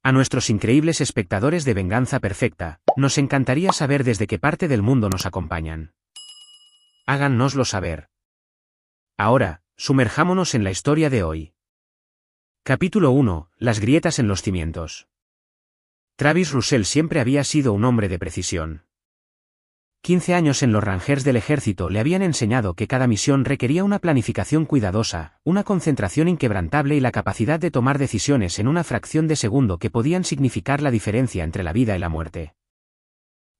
A nuestros increíbles espectadores de Venganza Perfecta, nos encantaría saber desde qué parte del mundo nos acompañan. Háganoslo saber. Ahora, sumerjámonos en la historia de hoy. Capítulo 1. Las grietas en los cimientos. Travis Russell siempre había sido un hombre de precisión. 15 años en los Rangers del ejército le habían enseñado que cada misión requería una planificación cuidadosa, una concentración inquebrantable y la capacidad de tomar decisiones en una fracción de segundo que podían significar la diferencia entre la vida y la muerte.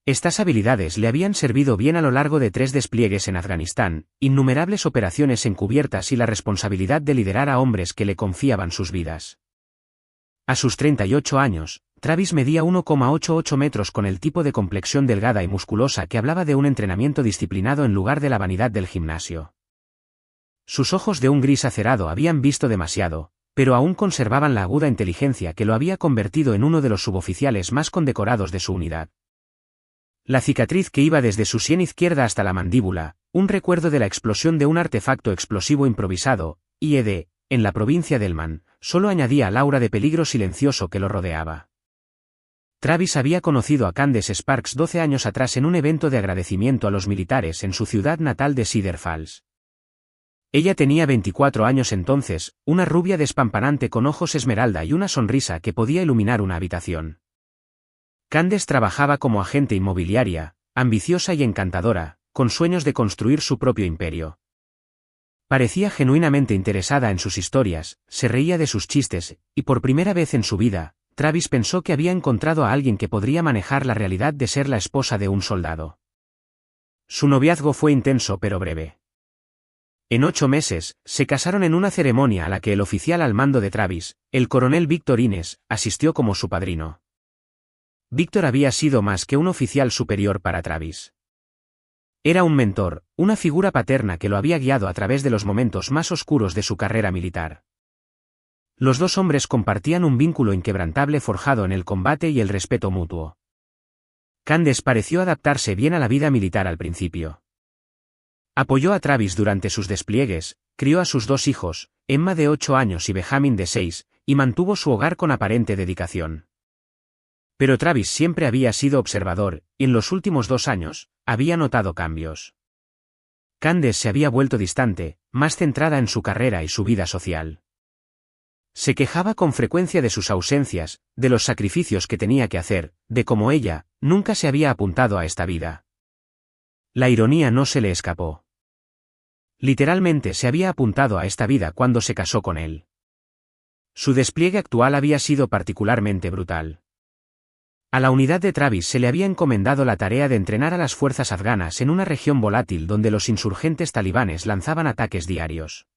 Estas habilidades le habían servido bien a lo largo de 3 despliegues en Afganistán, innumerables operaciones encubiertas y la responsabilidad de liderar a hombres que le confiaban sus vidas. A sus 38 años, Travis medía 1,88 metros con el tipo de complexión delgada y musculosa que hablaba de un entrenamiento disciplinado en lugar de la vanidad del gimnasio. Sus ojos de un gris acerado habían visto demasiado, pero aún conservaban la aguda inteligencia que lo había convertido en uno de los suboficiales más condecorados de su unidad. La cicatriz que iba desde su sien izquierda hasta la mandíbula, un recuerdo de la explosión de un artefacto explosivo improvisado, IED, en la provincia de Helmand, solo añadía al aura de peligro silencioso que lo rodeaba. Travis había conocido a Candace Sparks 12 años atrás en un evento de agradecimiento a los militares en su ciudad natal de Cedar Falls. Ella tenía 24 años entonces, una rubia despampanante con ojos esmeralda y una sonrisa que podía iluminar una habitación. Candace trabajaba como agente inmobiliaria, ambiciosa y encantadora, con sueños de construir su propio imperio. Parecía genuinamente interesada en sus historias, se reía de sus chistes, y por primera vez en su vida, Travis pensó que había encontrado a alguien que podría manejar la realidad de ser la esposa de un soldado. Su noviazgo fue intenso pero breve. En 8 meses, se casaron en una ceremonia a la que el oficial al mando de Travis, el coronel Victor Innes, asistió como su padrino. Victor había sido más que un oficial superior para Travis. Era un mentor, una figura paterna que lo había guiado a través de los momentos más oscuros de su carrera militar. Los dos hombres compartían un vínculo inquebrantable forjado en el combate y el respeto mutuo. Candace pareció adaptarse bien a la vida militar al principio. Apoyó a Travis durante sus despliegues, crió a sus 2 hijos, Emma de 8 años y Benjamin de 6, y mantuvo su hogar con aparente dedicación. Pero Travis siempre había sido observador, y en los últimos 2 años, había notado cambios. Candace se había vuelto distante, más centrada en su carrera y su vida social. Se quejaba con frecuencia de sus ausencias, de los sacrificios que tenía que hacer, de cómo ella, nunca se había apuntado a esta vida. La ironía no se le escapó. Literalmente se había apuntado a esta vida cuando se casó con él. Su despliegue actual había sido particularmente brutal. A la unidad de Travis se le había encomendado la tarea de entrenar a las fuerzas afganas en una región volátil donde los insurgentes talibanes lanzaban ataques diarios.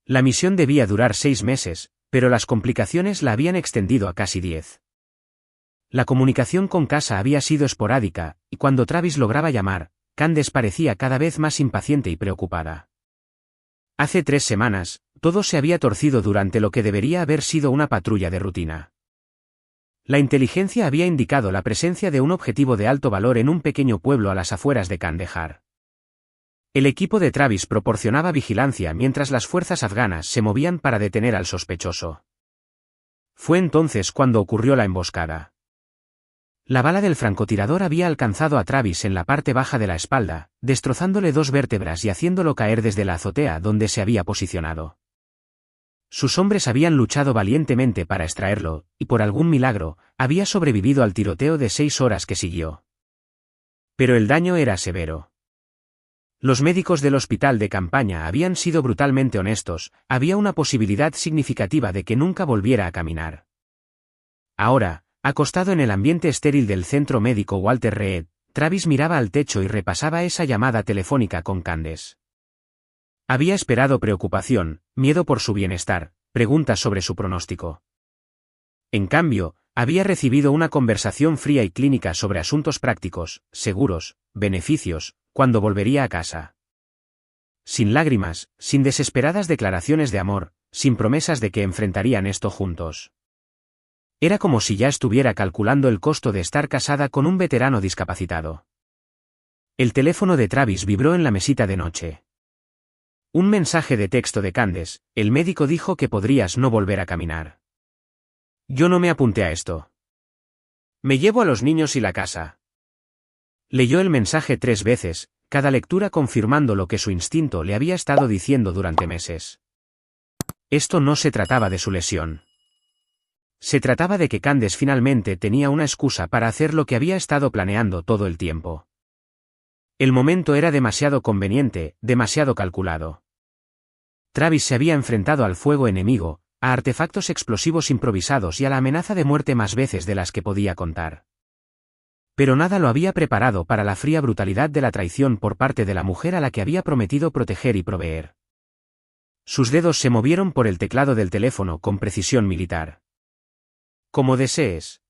La misión debía durar 6 meses, pero las complicaciones la habían extendido a casi 10. La comunicación con casa había sido esporádica, y cuando Travis lograba llamar, Candace parecía cada vez más impaciente y preocupada. Hace 3 semanas, todo se había torcido durante lo que debería haber sido una patrulla de rutina. La inteligencia había indicado la presencia de un objetivo de alto valor en un pequeño pueblo a las afueras de Kandahar. El equipo de Travis proporcionaba vigilancia mientras las fuerzas afganas se movían para detener al sospechoso. Fue entonces cuando ocurrió la emboscada. La bala del francotirador había alcanzado a Travis en la parte baja de la espalda, destrozándole 2 vértebras y haciéndolo caer desde la azotea donde se había posicionado. Sus hombres habían luchado valientemente para extraerlo, y por algún milagro, había sobrevivido al tiroteo de 6 horas que siguió. Pero el daño era severo. Los médicos del hospital de campaña habían sido brutalmente honestos, había una posibilidad significativa de que nunca volviera a caminar. Ahora, acostado en el ambiente estéril del centro médico Walter Reed, Travis miraba al techo y repasaba esa llamada telefónica con Candace. Había esperado preocupación, miedo por su bienestar, preguntas sobre su pronóstico. En cambio, había recibido una conversación fría y clínica sobre asuntos prácticos, seguros, beneficios, cuando volvería a casa. Sin lágrimas, sin desesperadas declaraciones de amor, sin promesas de que enfrentarían esto juntos. Era como si ya estuviera calculando el costo de estar casada con un veterano discapacitado. El teléfono de Travis vibró en la mesita de noche. Un mensaje de texto de Candace: el médico dijo que podrías no volver a caminar. Yo no me apunté a esto. Me llevo a los niños y la casa. Leyó el mensaje 3 veces, cada lectura confirmando lo que su instinto le había estado diciendo durante meses. Esto no se trataba de su lesión. Se trataba de que Candace finalmente tenía una excusa para hacer lo que había estado planeando todo el tiempo. El momento era demasiado conveniente, demasiado calculado. Travis se había enfrentado al fuego enemigo, a artefactos explosivos improvisados y a la amenaza de muerte más veces de las que podía contar. Pero nada lo había preparado para la fría brutalidad de la traición por parte de la mujer a la que había prometido proteger y proveer. Sus dedos se movieron por el teclado del teléfono con precisión militar. Como desees.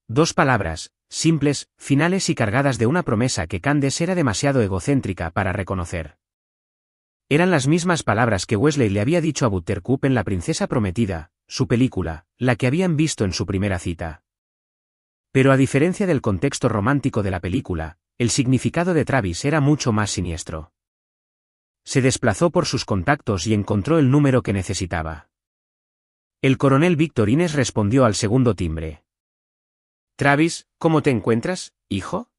2 palabras, simples, finales y cargadas de una promesa que Candace era demasiado egocéntrica para reconocer. Eran las mismas palabras que Wesley le había dicho a Buttercup en La Princesa Prometida, su película, la que habían visto en su primera cita. Pero a diferencia del contexto romántico de la película, el significado de Travis era mucho más siniestro. Se desplazó por sus contactos y encontró el número que necesitaba. El coronel Víctor Innes respondió al segundo timbre. Travis, ¿cómo te encuentras, hijo?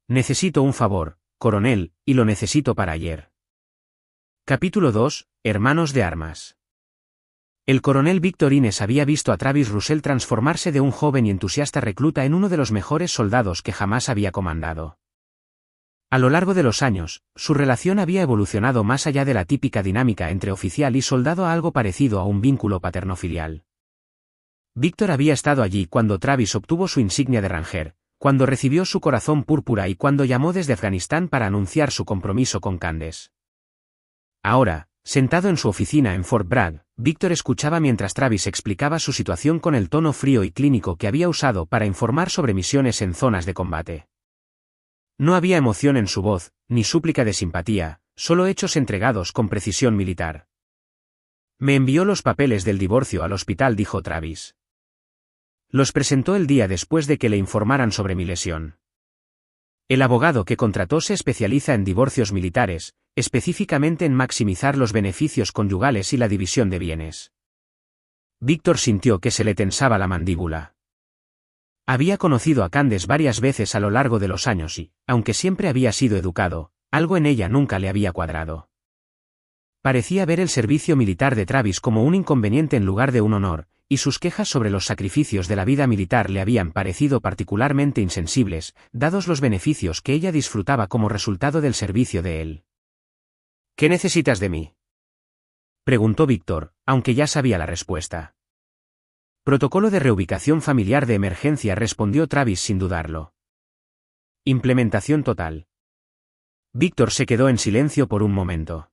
Necesito un favor, coronel, y lo necesito para ayer. Capítulo 2, Hermanos de Armas. El coronel Víctor Innes había visto a Travis Russell transformarse de un joven y entusiasta recluta en uno de los mejores soldados que jamás había comandado. A lo largo de los años, su relación había evolucionado más allá de la típica dinámica entre oficial y soldado a algo parecido a un vínculo paterno-filial. Víctor había estado allí cuando Travis obtuvo su insignia de Ranger, cuando recibió su corazón púrpura y cuando llamó desde Afganistán para anunciar su compromiso con Candace. Ahora, sentado en su oficina en Fort Bragg, Víctor escuchaba mientras Travis explicaba su situación con el tono frío y clínico que había usado para informar sobre misiones en zonas de combate. No había emoción en su voz, ni súplica de simpatía, solo hechos entregados con precisión militar. Me envió los papeles del divorcio al hospital, dijo Travis. Los presentó el día después de que le informaran sobre mi lesión. El abogado que contrató se especializa en divorcios militares, específicamente en maximizar los beneficios conyugales y la división de bienes. Víctor sintió que se le tensaba la mandíbula. Había conocido a Candace varias veces a lo largo de los años y, aunque siempre había sido educado, algo en ella nunca le había cuadrado. Parecía ver el servicio militar de Travis como un inconveniente en lugar de un honor, y sus quejas sobre los sacrificios de la vida militar le habían parecido particularmente insensibles, dados los beneficios que ella disfrutaba como resultado del servicio de él. ¿Qué necesitas de mí?, preguntó Víctor, aunque ya sabía la respuesta. Protocolo de reubicación familiar de emergencia, respondió Travis sin dudarlo. Implementación total. Víctor se quedó en silencio por un momento.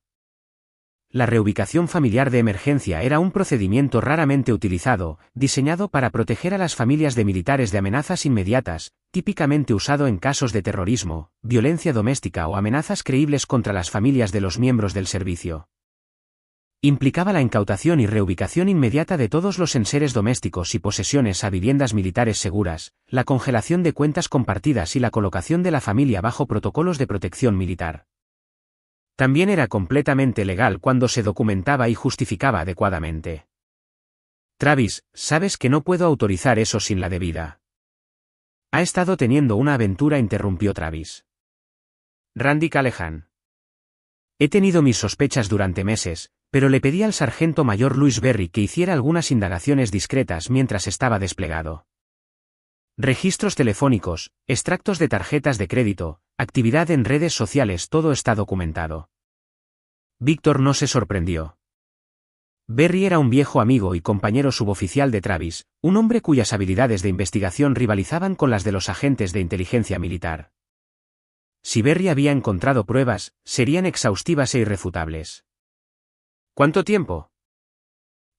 La reubicación familiar de emergencia era un procedimiento raramente utilizado, diseñado para proteger a las familias de militares de amenazas inmediatas, típicamente usado en casos de terrorismo, violencia doméstica o amenazas creíbles contra las familias de los miembros del servicio. Implicaba la incautación y reubicación inmediata de todos los enseres domésticos y posesiones a viviendas militares seguras, la congelación de cuentas compartidas y la colocación de la familia bajo protocolos de protección militar. También era completamente legal cuando se documentaba y justificaba adecuadamente. Travis, sabes que no puedo autorizar eso sin la debida. Ha estado teniendo una aventura, interrumpió Travis. Randy Callahan. He tenido mis sospechas durante meses, pero le pedí al sargento mayor Louis Berry que hiciera algunas indagaciones discretas mientras estaba desplegado. Registros telefónicos, extractos de tarjetas de crédito, actividad en redes sociales, todo está documentado. Víctor no se sorprendió. Berry era un viejo amigo y compañero suboficial de Travis, un hombre cuyas habilidades de investigación rivalizaban con las de los agentes de inteligencia militar. Si Berry había encontrado pruebas, serían exhaustivas e irrefutables. ¿Cuánto tiempo?,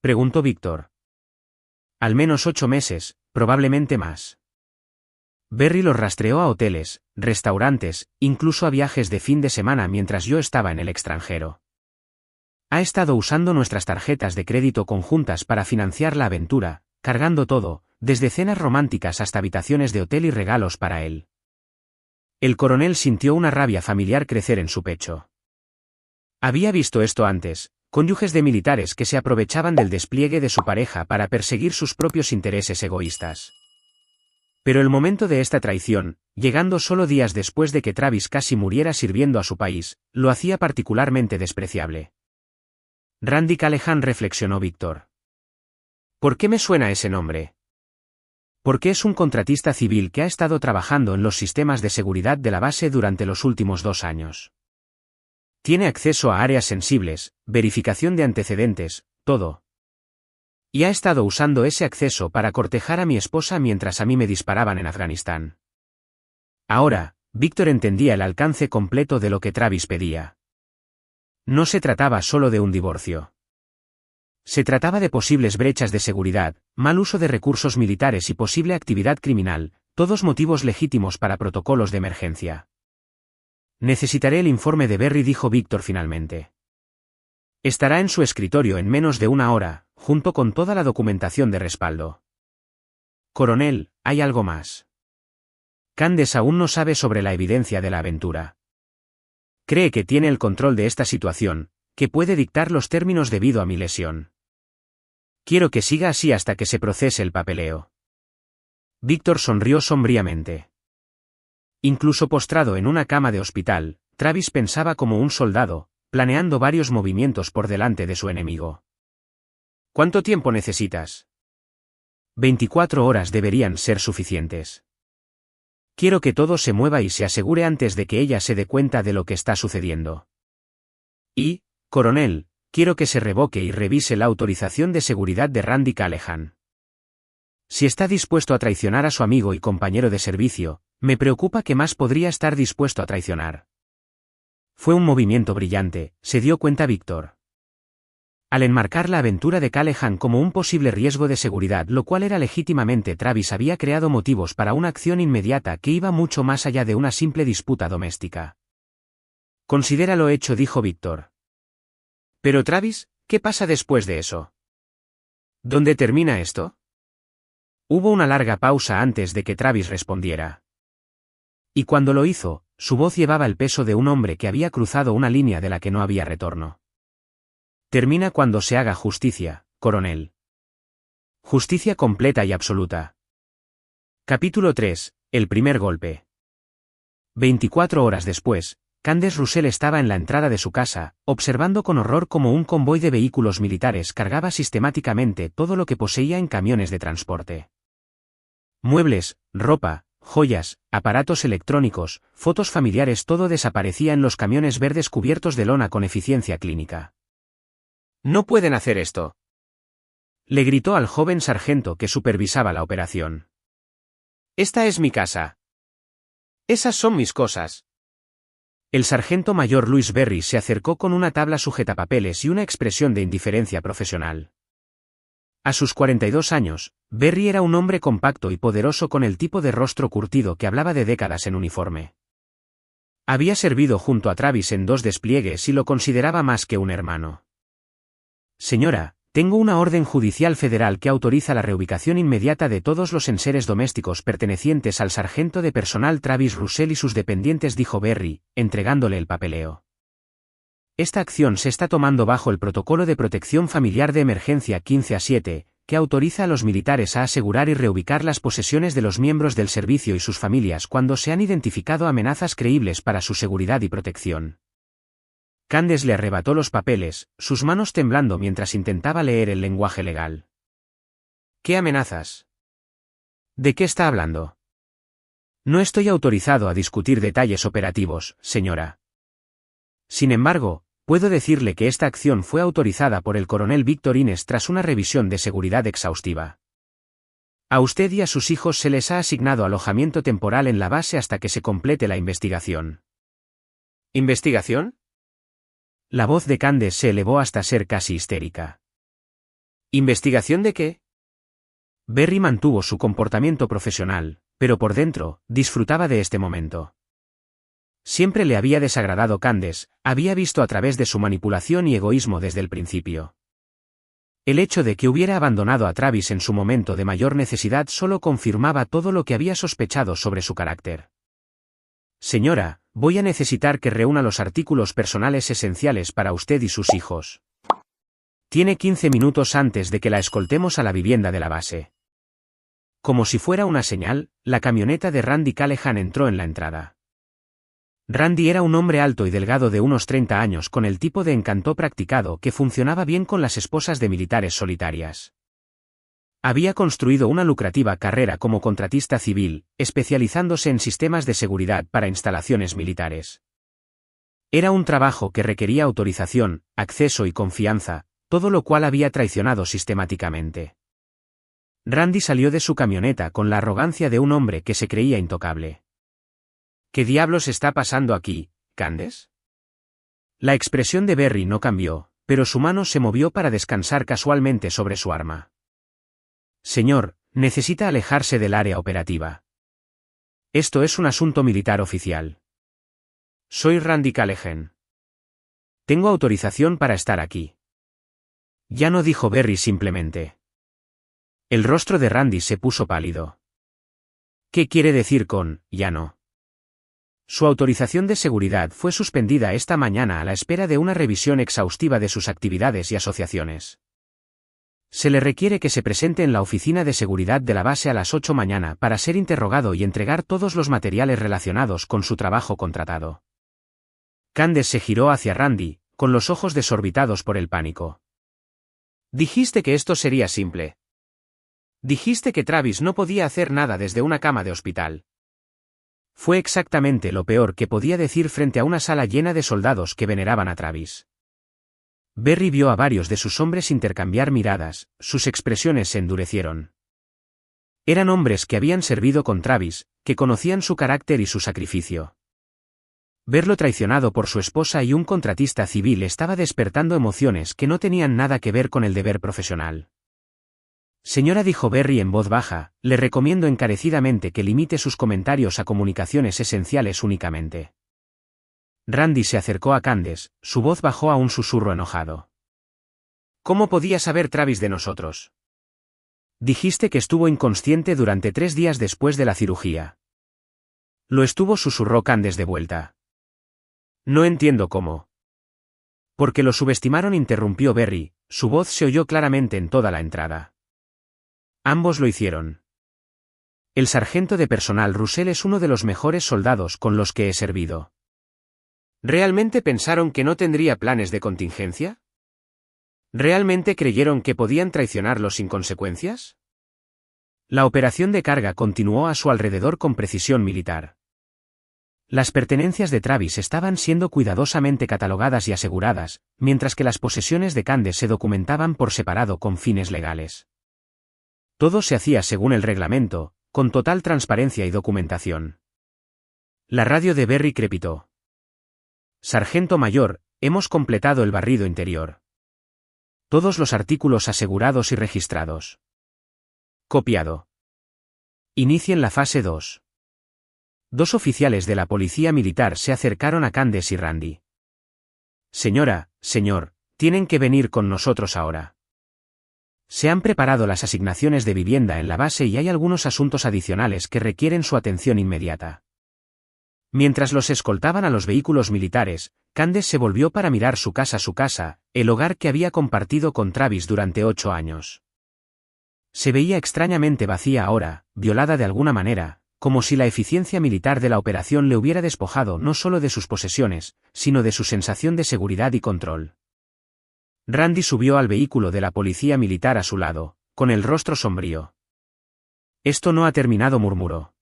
preguntó Víctor. Al menos 8 meses, probablemente más. Berry los rastreó a hoteles, restaurantes, incluso a viajes de fin de semana mientras yo estaba en el extranjero. Ha estado usando nuestras tarjetas de crédito conjuntas para financiar la aventura, cargando todo, desde cenas románticas hasta habitaciones de hotel y regalos para él. El coronel sintió una rabia familiar crecer en su pecho. Había visto esto antes, Cónyuges de militares que se aprovechaban del despliegue de su pareja para perseguir sus propios intereses egoístas. Pero el momento de esta traición, llegando solo días después de que Travis casi muriera sirviendo a su país, lo hacía particularmente despreciable. Randy Callahan, reflexionó Víctor. ¿Por qué me suena ese nombre? Porque es un contratista civil que ha estado trabajando en los sistemas de seguridad de la base durante los últimos 2 años. Tiene acceso a áreas sensibles, verificación de antecedentes, todo. Y ha estado usando ese acceso para cortejar a mi esposa mientras a mí me disparaban en Afganistán. Ahora, Víctor entendía el alcance completo de lo que Travis pedía. No se trataba solo de un divorcio. Se trataba de posibles brechas de seguridad, mal uso de recursos militares y posible actividad criminal, todos motivos legítimos para protocolos de emergencia. Necesitaré el informe de Berry, dijo Víctor finalmente. Estará en su escritorio en menos de 1 hora, junto con toda la documentación de respaldo. Coronel, hay algo más. Candace aún no sabe sobre la evidencia de la aventura. Cree que tiene el control de esta situación, que puede dictar los términos debido a mi lesión. Quiero que siga así hasta que se procese el papeleo. Víctor sonrió sombríamente. Incluso postrado en una cama de hospital, Travis pensaba como un soldado, planeando varios movimientos por delante de su enemigo. ¿Cuánto tiempo necesitas? 24 horas deberían ser suficientes. Quiero que todo se mueva y se asegure antes de que ella se dé cuenta de lo que está sucediendo. Y, coronel, quiero que se revoque y revise la autorización de seguridad de Randy Callahan. Si está dispuesto a traicionar a su amigo y compañero de servicio, me preocupa que más podría estar dispuesto a traicionar. Fue un movimiento brillante, se dio cuenta Víctor. Al enmarcar la aventura de Callahan como un posible riesgo de seguridad, lo cual era legítimamente, Travis había creado motivos para una acción inmediata que iba mucho más allá de una simple disputa doméstica. Considéralo hecho, dijo Víctor. Pero Travis, ¿qué pasa después de eso? ¿Dónde termina esto? Hubo una larga pausa antes de que Travis respondiera. Y cuando lo hizo, su voz llevaba el peso de un hombre que había cruzado una línea de la que no había retorno. Termina cuando se haga justicia, coronel. Justicia completa y absoluta. Capítulo 3, el primer golpe. 24 horas después, Candace Russell estaba en la entrada de su casa, observando con horror cómo un convoy de vehículos militares cargaba sistemáticamente todo lo que poseía en camiones de transporte. Muebles, ropa, joyas, aparatos electrónicos, fotos familiares, todo desaparecía en los camiones verdes cubiertos de lona con eficiencia clínica. «No pueden hacer esto», le gritó al joven sargento que supervisaba la operación. «Esta es mi casa. Esas son mis cosas». El sargento mayor Louis Berry se acercó con una tabla sujetapapeles y una expresión de indiferencia profesional. A sus 42 años, Berry era un hombre compacto y poderoso con el tipo de rostro curtido que hablaba de décadas en uniforme. Había servido junto a Travis en 2 despliegues y lo consideraba más que un hermano. «Señora, tengo una orden judicial federal que autoriza la reubicación inmediata de todos los enseres domésticos pertenecientes al sargento de personal Travis Russell y sus dependientes», dijo Berry, entregándole el papeleo. «Esta acción se está tomando bajo el Protocolo de Protección Familiar de Emergencia 15A7, que autoriza a los militares a asegurar y reubicar las posesiones de los miembros del servicio y sus familias cuando se han identificado amenazas creíbles para su seguridad y protección». Candace le arrebató los papeles, sus manos temblando mientras intentaba leer el lenguaje legal. «¿Qué amenazas? ¿De qué está hablando?» «No estoy autorizado a discutir detalles operativos, señora. Sin embargo, puedo decirle que esta acción fue autorizada por el coronel Víctor Innes tras una revisión de seguridad exhaustiva. A usted y a sus hijos se les ha asignado alojamiento temporal en la base hasta que se complete la investigación». «¿Investigación?». La voz de Candace se elevó hasta ser casi histérica. ¿Investigación de qué? Berry mantuvo su comportamiento profesional, pero por dentro, disfrutaba de este momento. Siempre le había desagradado Candace, había visto a través de su manipulación y egoísmo desde el principio. El hecho de que hubiera abandonado a Travis en su momento de mayor necesidad solo confirmaba todo lo que había sospechado sobre su carácter. «Señora, voy a necesitar que reúna los artículos personales esenciales para usted y sus hijos». Tiene 15 minutos antes de que la escoltemos a la vivienda de la base. Como si fuera una señal, la camioneta de Randy Callahan entró en la entrada. Randy era un hombre alto y delgado de unos 30 años con el tipo de encanto practicado que funcionaba bien con las esposas de militares solitarias. Había construido una lucrativa carrera como contratista civil, especializándose en sistemas de seguridad para instalaciones militares. Era un trabajo que requería autorización, acceso y confianza, todo lo cual había traicionado sistemáticamente. Randy salió de su camioneta con la arrogancia de un hombre que se creía intocable. ¿Qué diablos está pasando aquí, Candace? La expresión de Berry no cambió, pero su mano se movió para descansar casualmente sobre su arma. Señor, necesita alejarse del área operativa. Esto es un asunto militar oficial. Soy Randy Callahan. Tengo autorización para estar aquí. Ya no, dijo Berry simplemente. El rostro de Randy se puso pálido. ¿Qué quiere decir con ya no? Su autorización de seguridad fue suspendida esta mañana a la espera de una revisión exhaustiva de sus actividades y asociaciones. Se le requiere que se presente en la oficina de seguridad de la base a las 8 mañana para ser interrogado y entregar todos los materiales relacionados con su trabajo contratado. Candace se giró hacia Randy, con los ojos desorbitados por el pánico. Dijiste que esto sería simple. Dijiste que Travis no podía hacer nada desde una cama de hospital. Fue exactamente lo peor que podía decir frente a una sala llena de soldados que veneraban a Travis. Berry vio a varios de sus hombres intercambiar miradas, sus expresiones se endurecieron. Eran hombres que habían servido con Travis, que conocían su carácter y su sacrificio. Verlo traicionado por su esposa y un contratista civil estaba despertando emociones que no tenían nada que ver con el deber profesional. Señora, dijo Berry en voz baja, le recomiendo encarecidamente que limite sus comentarios a comunicaciones esenciales únicamente. Randy se acercó a Candace, su voz bajó a un susurro enojado. ¿Cómo podía saber Travis de nosotros? Dijiste que estuvo inconsciente durante 3 días después de la cirugía. Lo estuvo, susurró Candace de vuelta. No entiendo cómo. Porque lo subestimaron, interrumpió Berry, su voz se oyó claramente en toda la entrada. Ambos lo hicieron. El sargento de personal Russell es uno de los mejores soldados con los que he servido. ¿Realmente pensaron que no tendría planes de contingencia? ¿Realmente creyeron que podían traicionarlo sin consecuencias? La operación de carga continuó a su alrededor con precisión militar. Las pertenencias de Travis estaban siendo cuidadosamente catalogadas y aseguradas, mientras que las posesiones de Candace se documentaban por separado con fines legales. Todo se hacía según el reglamento, con total transparencia y documentación. La radio de Berry crepitó. Sargento mayor, hemos completado el barrido interior. Todos los artículos asegurados y registrados. Copiado. Inicien la fase 2. 2 oficiales de la policía militar se acercaron a Candace y Randy. Señora, señor, tienen que venir con nosotros ahora. Se han preparado las asignaciones de vivienda en la base y hay algunos asuntos adicionales que requieren su atención inmediata. Mientras los escoltaban a los vehículos militares, Candace se volvió para mirar su casa, el hogar que había compartido con Travis durante 8 años. Se veía extrañamente vacía ahora, violada de alguna manera, como si la eficiencia militar de la operación le hubiera despojado no solo de sus posesiones, sino de su sensación de seguridad y control. Randy subió al vehículo de la policía militar a su lado, con el rostro sombrío. Esto no ha terminado, murmuró.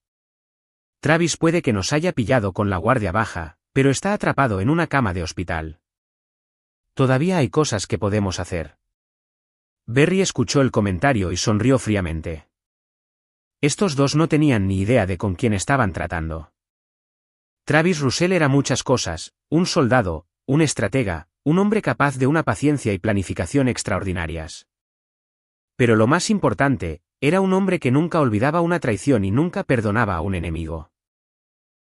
Travis puede que nos haya pillado con la guardia baja, pero está atrapado en una cama de hospital. Todavía hay cosas que podemos hacer. Berry escuchó el comentario y sonrió fríamente. Estos dos no tenían ni idea de con quién estaban tratando. Travis Russell era muchas cosas, un soldado, un estratega, un hombre capaz de una paciencia y planificación extraordinarias. Pero lo más importante, era un hombre que nunca olvidaba una traición y nunca perdonaba a un enemigo.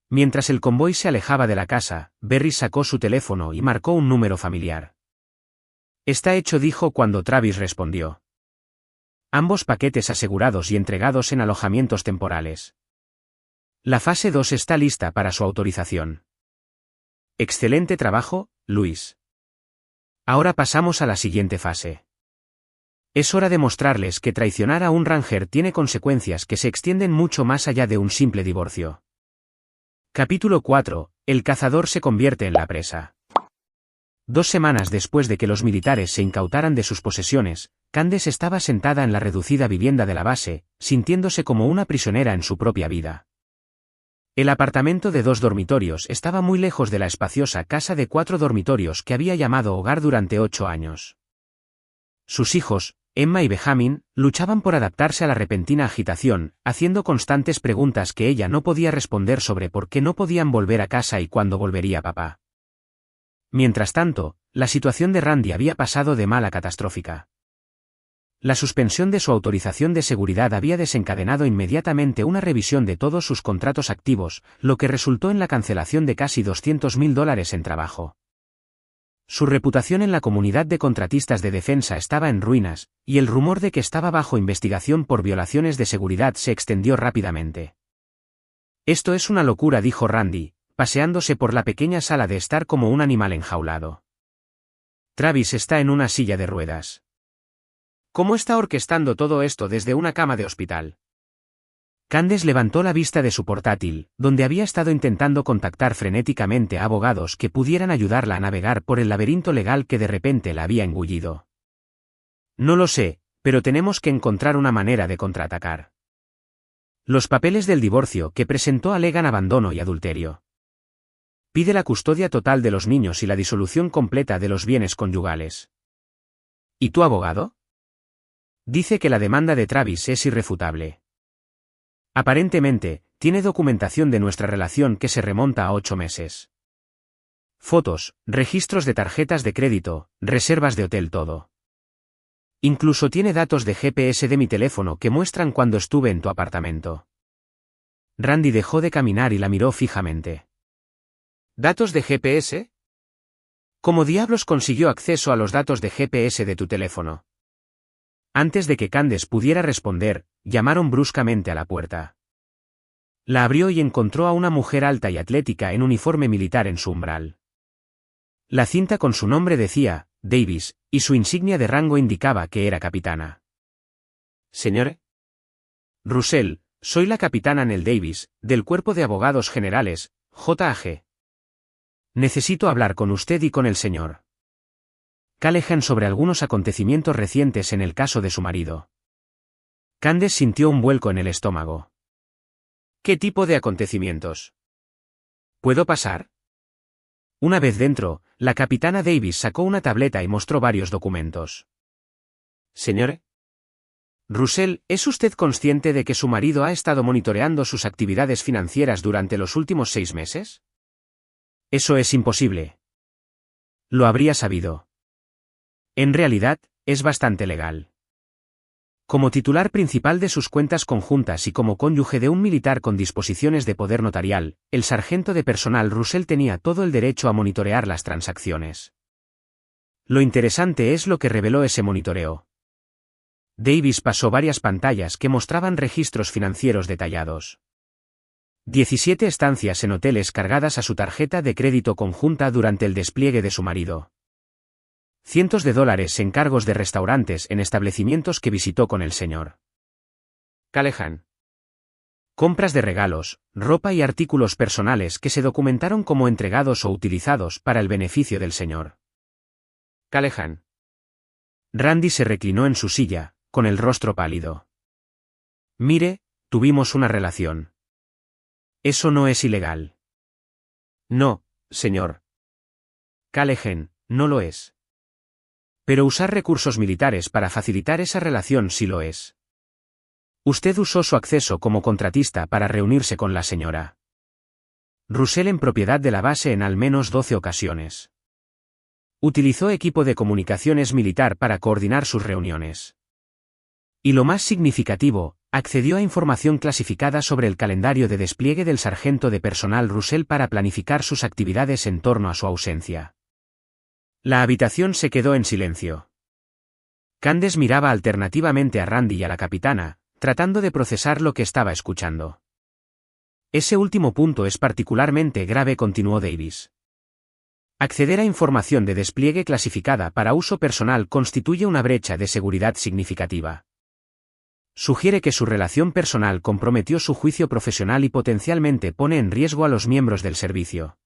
Mientras el convoy se alejaba de la casa, Berry sacó su teléfono y marcó un número familiar. Está hecho, dijo cuando Travis respondió. Ambos paquetes asegurados y entregados en alojamientos temporales. La fase 2 está lista para su autorización. Excelente trabajo, Luis. Ahora pasamos a la siguiente fase. Es hora de mostrarles que traicionar a un Ranger tiene consecuencias que se extienden mucho más allá de un simple divorcio. Capítulo 4. El cazador se convierte en la presa. 2 semanas después de que los militares se incautaran de sus posesiones, Candace estaba sentada en la reducida vivienda de la base, sintiéndose como una prisionera en su propia vida. El apartamento de 2 dormitorios estaba muy lejos de la espaciosa casa de 4 dormitorios que había llamado hogar durante 8 años. Sus hijos, Emma y Benjamin, luchaban por adaptarse a la repentina agitación, haciendo constantes preguntas que ella no podía responder sobre por qué no podían volver a casa y cuándo volvería papá. Mientras tanto, la situación de Randy había pasado de mal a catastrófica. La suspensión de su autorización de seguridad había desencadenado inmediatamente una revisión de todos sus contratos activos, lo que resultó en la cancelación de casi $200,000 en trabajo. Su reputación en la comunidad de contratistas de defensa estaba en ruinas, y el rumor de que estaba bajo investigación por violaciones de seguridad se extendió rápidamente. «Esto es una locura», dijo Randy, paseándose por la pequeña sala de estar como un animal enjaulado. Travis está en una silla de ruedas. ¿Cómo está orquestando todo esto desde una cama de hospital? Candace levantó la vista de su portátil, donde había estado intentando contactar frenéticamente a abogados que pudieran ayudarla a navegar por el laberinto legal que de repente la había engullido. No lo sé, pero tenemos que encontrar una manera de contraatacar. Los papeles del divorcio que presentó alegan abandono y adulterio. Pide la custodia total de los niños y la disolución completa de los bienes conyugales. ¿Y tu abogado? Dice que la demanda de Travis es irrefutable. Aparentemente, tiene documentación de nuestra relación que se remonta a 8 meses. Fotos, registros de tarjetas de crédito, reservas de hotel, todo. Incluso tiene datos de GPS de mi teléfono que muestran cuando estuve en tu apartamento. Randy dejó de caminar y la miró fijamente. ¿Datos de GPS? ¿Cómo diablos consiguió acceso a los datos de GPS de tu teléfono? Antes de que Candace pudiera responder, llamaron bruscamente a la puerta. La abrió y encontró a una mujer alta y atlética en uniforme militar en su umbral. La cinta con su nombre decía, Davis, y su insignia de rango indicaba que era capitana. «Señor Russell, soy la capitana Nell Davis, del Cuerpo de Abogados Generales, JAG. Necesito hablar con usted y con el señor Callahan sobre algunos acontecimientos recientes en el caso de su marido». Candace sintió un vuelco en el estómago. «¿Qué tipo de acontecimientos? ¿Puedo pasar?» Una vez dentro, la capitana Davis sacó una tableta y mostró varios documentos. «Señor Russell, ¿es usted consciente de que su marido ha estado monitoreando sus actividades financieras durante los últimos 6 meses? Eso es imposible. Lo habría sabido. En realidad, es bastante legal. Como titular principal de sus cuentas conjuntas y como cónyuge de un militar con disposiciones de poder notarial, el sargento de personal Russell tenía todo el derecho a monitorear las transacciones. Lo interesante es lo que reveló ese monitoreo. Davis pasó varias pantallas que mostraban registros financieros detallados. 17 estancias en hoteles cargadas a su tarjeta de crédito conjunta durante el despliegue de su marido. Cientos de dólares en cargos de restaurantes en establecimientos que visitó con el señor Callahan. Compras de regalos, ropa y artículos personales que se documentaron como entregados o utilizados para el beneficio del señor Callahan. Randy se reclinó en su silla, con el rostro pálido. «Mire, tuvimos una relación. Eso no es ilegal». «No, señor Callahan, no lo es. Pero usar recursos militares para facilitar esa relación sí lo es. Usted usó su acceso como contratista para reunirse con la señora Russell en propiedad de la base en al menos 12 ocasiones. Utilizó equipo de comunicaciones militar para coordinar sus reuniones. Y lo más significativo, accedió a información clasificada sobre el calendario de despliegue del sargento de personal Russell para planificar sus actividades en torno a su ausencia». La habitación se quedó en silencio. Candace miraba alternativamente a Randy y a la capitana, tratando de procesar lo que estaba escuchando. «Ese último punto es particularmente grave», continuó Davis. Acceder a información de despliegue clasificada para uso personal constituye una brecha de seguridad significativa. Sugiere que su relación personal comprometió su juicio profesional y potencialmente pone en riesgo a los miembros del servicio.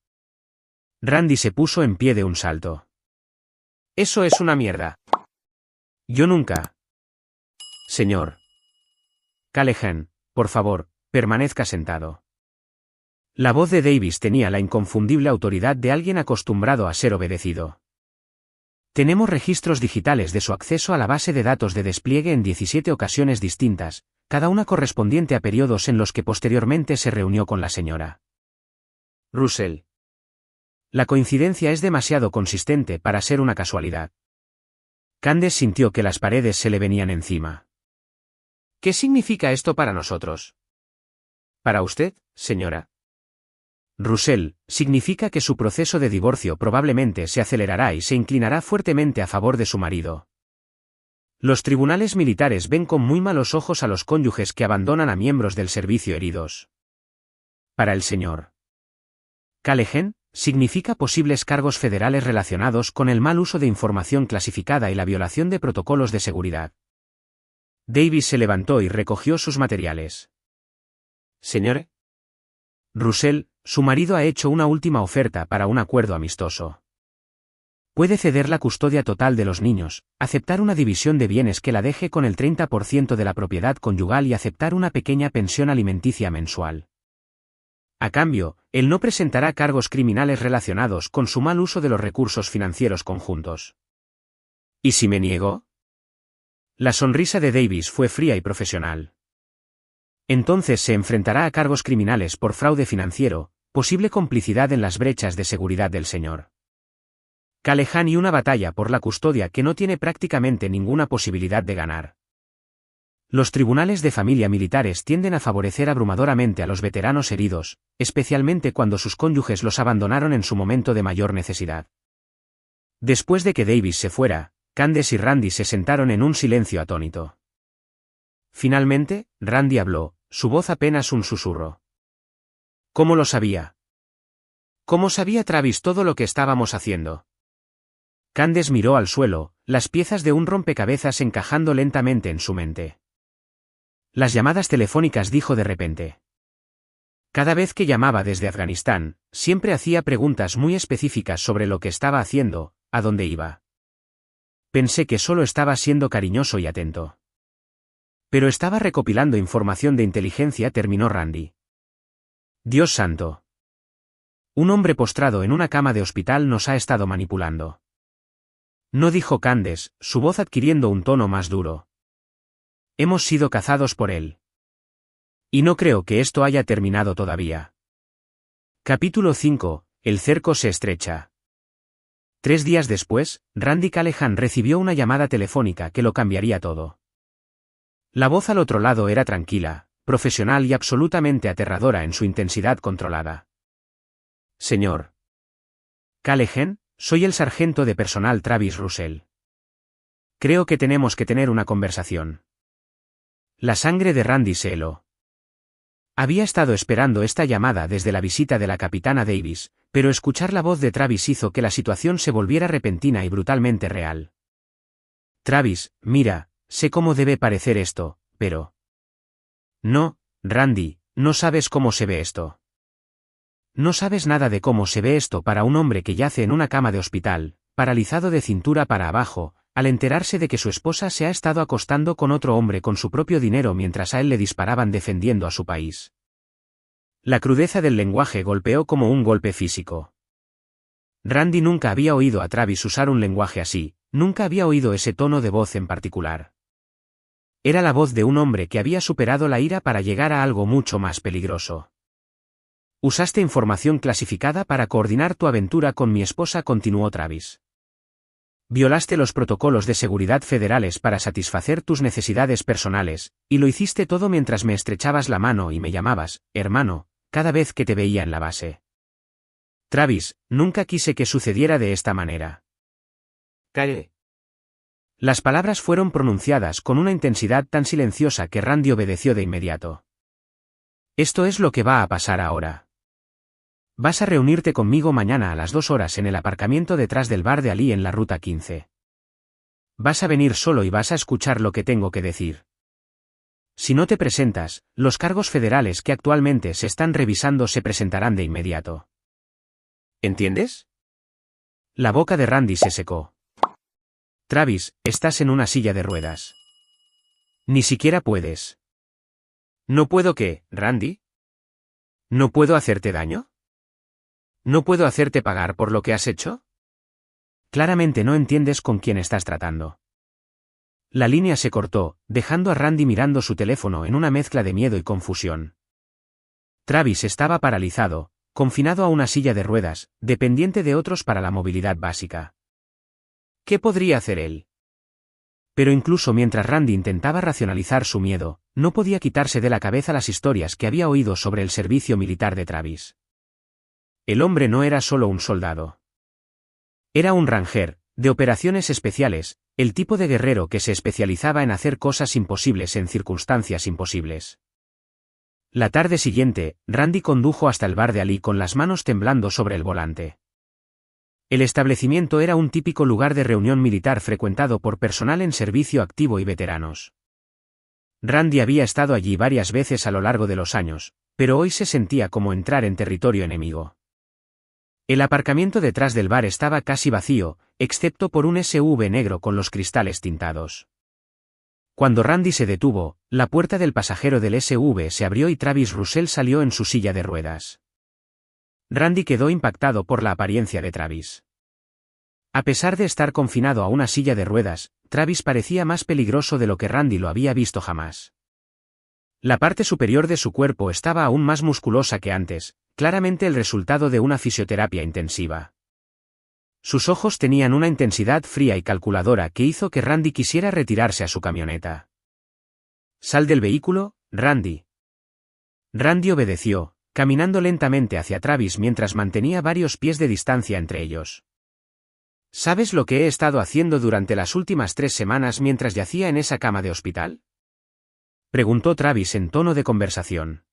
Randy se puso en pie de un salto. Eso es una mierda. Yo nunca. Señor Callahan, por favor, permanezca sentado. La voz de Davis tenía la inconfundible autoridad de alguien acostumbrado a ser obedecido. Tenemos registros digitales de su acceso a la base de datos de despliegue en 17 ocasiones distintas, cada una correspondiente a periodos en los que posteriormente se reunió con la señora Russell. La coincidencia es demasiado consistente para ser una casualidad. Candace sintió que las paredes se le venían encima. ¿Qué significa esto para nosotros? ¿Para usted, señora Russell, significa que su proceso de divorcio probablemente se acelerará y se inclinará fuertemente a favor de su marido. Los tribunales militares ven con muy malos ojos a los cónyuges que abandonan a miembros del servicio heridos. Para el señor Callahan, significa posibles cargos federales relacionados con el mal uso de información clasificada y la violación de protocolos de seguridad. Davis se levantó y recogió sus materiales. Señor Russell, su marido ha hecho una última oferta para un acuerdo amistoso. Puede ceder la custodia total de los niños, aceptar una división de bienes que la deje con el 30% de la propiedad conyugal y aceptar una pequeña pensión alimenticia mensual. A cambio, él no presentará cargos criminales relacionados con su mal uso de los recursos financieros conjuntos. ¿Y si me niego? La sonrisa de Davis fue fría y profesional. Entonces se enfrentará a cargos criminales por fraude financiero, posible complicidad en las brechas de seguridad del señor Callahan y una batalla por la custodia que no tiene prácticamente ninguna posibilidad de ganar. Los tribunales de familia militares tienden a favorecer abrumadoramente a los veteranos heridos, especialmente cuando sus cónyuges los abandonaron en su momento de mayor necesidad. Después de que Davis se fuera, Candace y Randy se sentaron en un silencio atónito. Finalmente, Randy habló, su voz apenas un susurro. ¿Cómo lo sabía? ¿Cómo sabía Travis todo lo que estábamos haciendo? Candace miró al suelo, las piezas de un rompecabezas encajando lentamente en su mente. Las llamadas telefónicas, dijo de repente. Cada vez que llamaba desde Afganistán, siempre hacía preguntas muy específicas sobre lo que estaba haciendo, a dónde iba. Pensé que solo estaba siendo cariñoso y atento. Pero estaba recopilando información de inteligencia, terminó Randy. Dios santo. Un hombre postrado en una cama de hospital nos ha estado manipulando. No, dijo Candace, su voz adquiriendo un tono más duro. Hemos sido cazados por él. Y no creo que esto haya terminado todavía. Capítulo 5. El cerco se estrecha. 3 días después, Randy Callahan recibió una llamada telefónica que lo cambiaría todo. La voz al otro lado era tranquila, profesional y absolutamente aterradora en su intensidad controlada. Señor Callahan, soy el sargento de personal Travis Russell. Creo que tenemos que tener una conversación. La sangre de Randy se heló. Había estado esperando esta llamada desde la visita de la capitana Davis, pero escuchar la voz de Travis hizo que la situación se volviera repentina y brutalmente real. Travis, mira, sé cómo debe parecer esto, pero... No, Randy, no sabes cómo se ve esto. No sabes nada de cómo se ve esto para un hombre que yace en una cama de hospital, paralizado de cintura para abajo, al enterarse de que su esposa se ha estado acostando con otro hombre con su propio dinero mientras a él le disparaban defendiendo a su país. La crudeza del lenguaje golpeó como un golpe físico. Randy nunca había oído a Travis usar un lenguaje así, nunca había oído ese tono de voz en particular. Era la voz de un hombre que había superado la ira para llegar a algo mucho más peligroso. Usaste información clasificada para coordinar tu aventura con mi esposa, continuó Travis. Violaste los protocolos de seguridad federales para satisfacer tus necesidades personales, y lo hiciste todo mientras me estrechabas la mano y me llamabas, hermano, cada vez que te veía en la base. Travis, nunca quise que sucediera de esta manera. Calle. Las palabras fueron pronunciadas con una intensidad tan silenciosa que Randy obedeció de inmediato. Esto es lo que va a pasar ahora. Vas a reunirte conmigo mañana a las 2 horas en el aparcamiento detrás del bar de Ali en la ruta 15. Vas a venir solo y vas a escuchar lo que tengo que decir. Si no te presentas, los cargos federales que actualmente se están revisando se presentarán de inmediato. ¿Entiendes? La boca de Randy se secó. Travis, estás en una silla de ruedas. Ni siquiera puedes. ¿No puedo qué, Randy? ¿No puedo hacerte daño? ¿No puedo hacerte pagar por lo que has hecho? Claramente no entiendes con quién estás tratando. La línea se cortó, dejando a Randy mirando su teléfono en una mezcla de miedo y confusión. Travis estaba paralizado, confinado a una silla de ruedas, dependiente de otros para la movilidad básica. ¿Qué podría hacer él? Pero incluso mientras Randy intentaba racionalizar su miedo, no podía quitarse de la cabeza las historias que había oído sobre el servicio militar de Travis. El hombre no era solo un soldado. Era un ranger, de operaciones especiales, el tipo de guerrero que se especializaba en hacer cosas imposibles en circunstancias imposibles. La tarde siguiente, Randy condujo hasta el bar de Ali con las manos temblando sobre el volante. El establecimiento era un típico lugar de reunión militar frecuentado por personal en servicio activo y veteranos. Randy había estado allí varias veces a lo largo de los años, pero hoy se sentía como entrar en territorio enemigo. El aparcamiento detrás del bar estaba casi vacío, excepto por un SUV negro con los cristales tintados. Cuando Randy se detuvo, la puerta del pasajero del SUV se abrió y Travis Russell salió en su silla de ruedas. Randy quedó impactado por la apariencia de Travis. A pesar de estar confinado a una silla de ruedas, Travis parecía más peligroso de lo que Randy lo había visto jamás. La parte superior de su cuerpo estaba aún más musculosa que antes, claramente el resultado de una fisioterapia intensiva. Sus ojos tenían una intensidad fría y calculadora que hizo que Randy quisiera retirarse a su camioneta. «Sal del vehículo, Randy». Randy obedeció, caminando lentamente hacia Travis mientras mantenía varios pies de distancia entre ellos. ¿Sabes lo que he estado haciendo durante las últimas 3 semanas mientras yacía en esa cama de hospital?, preguntó Travis en tono de conversación.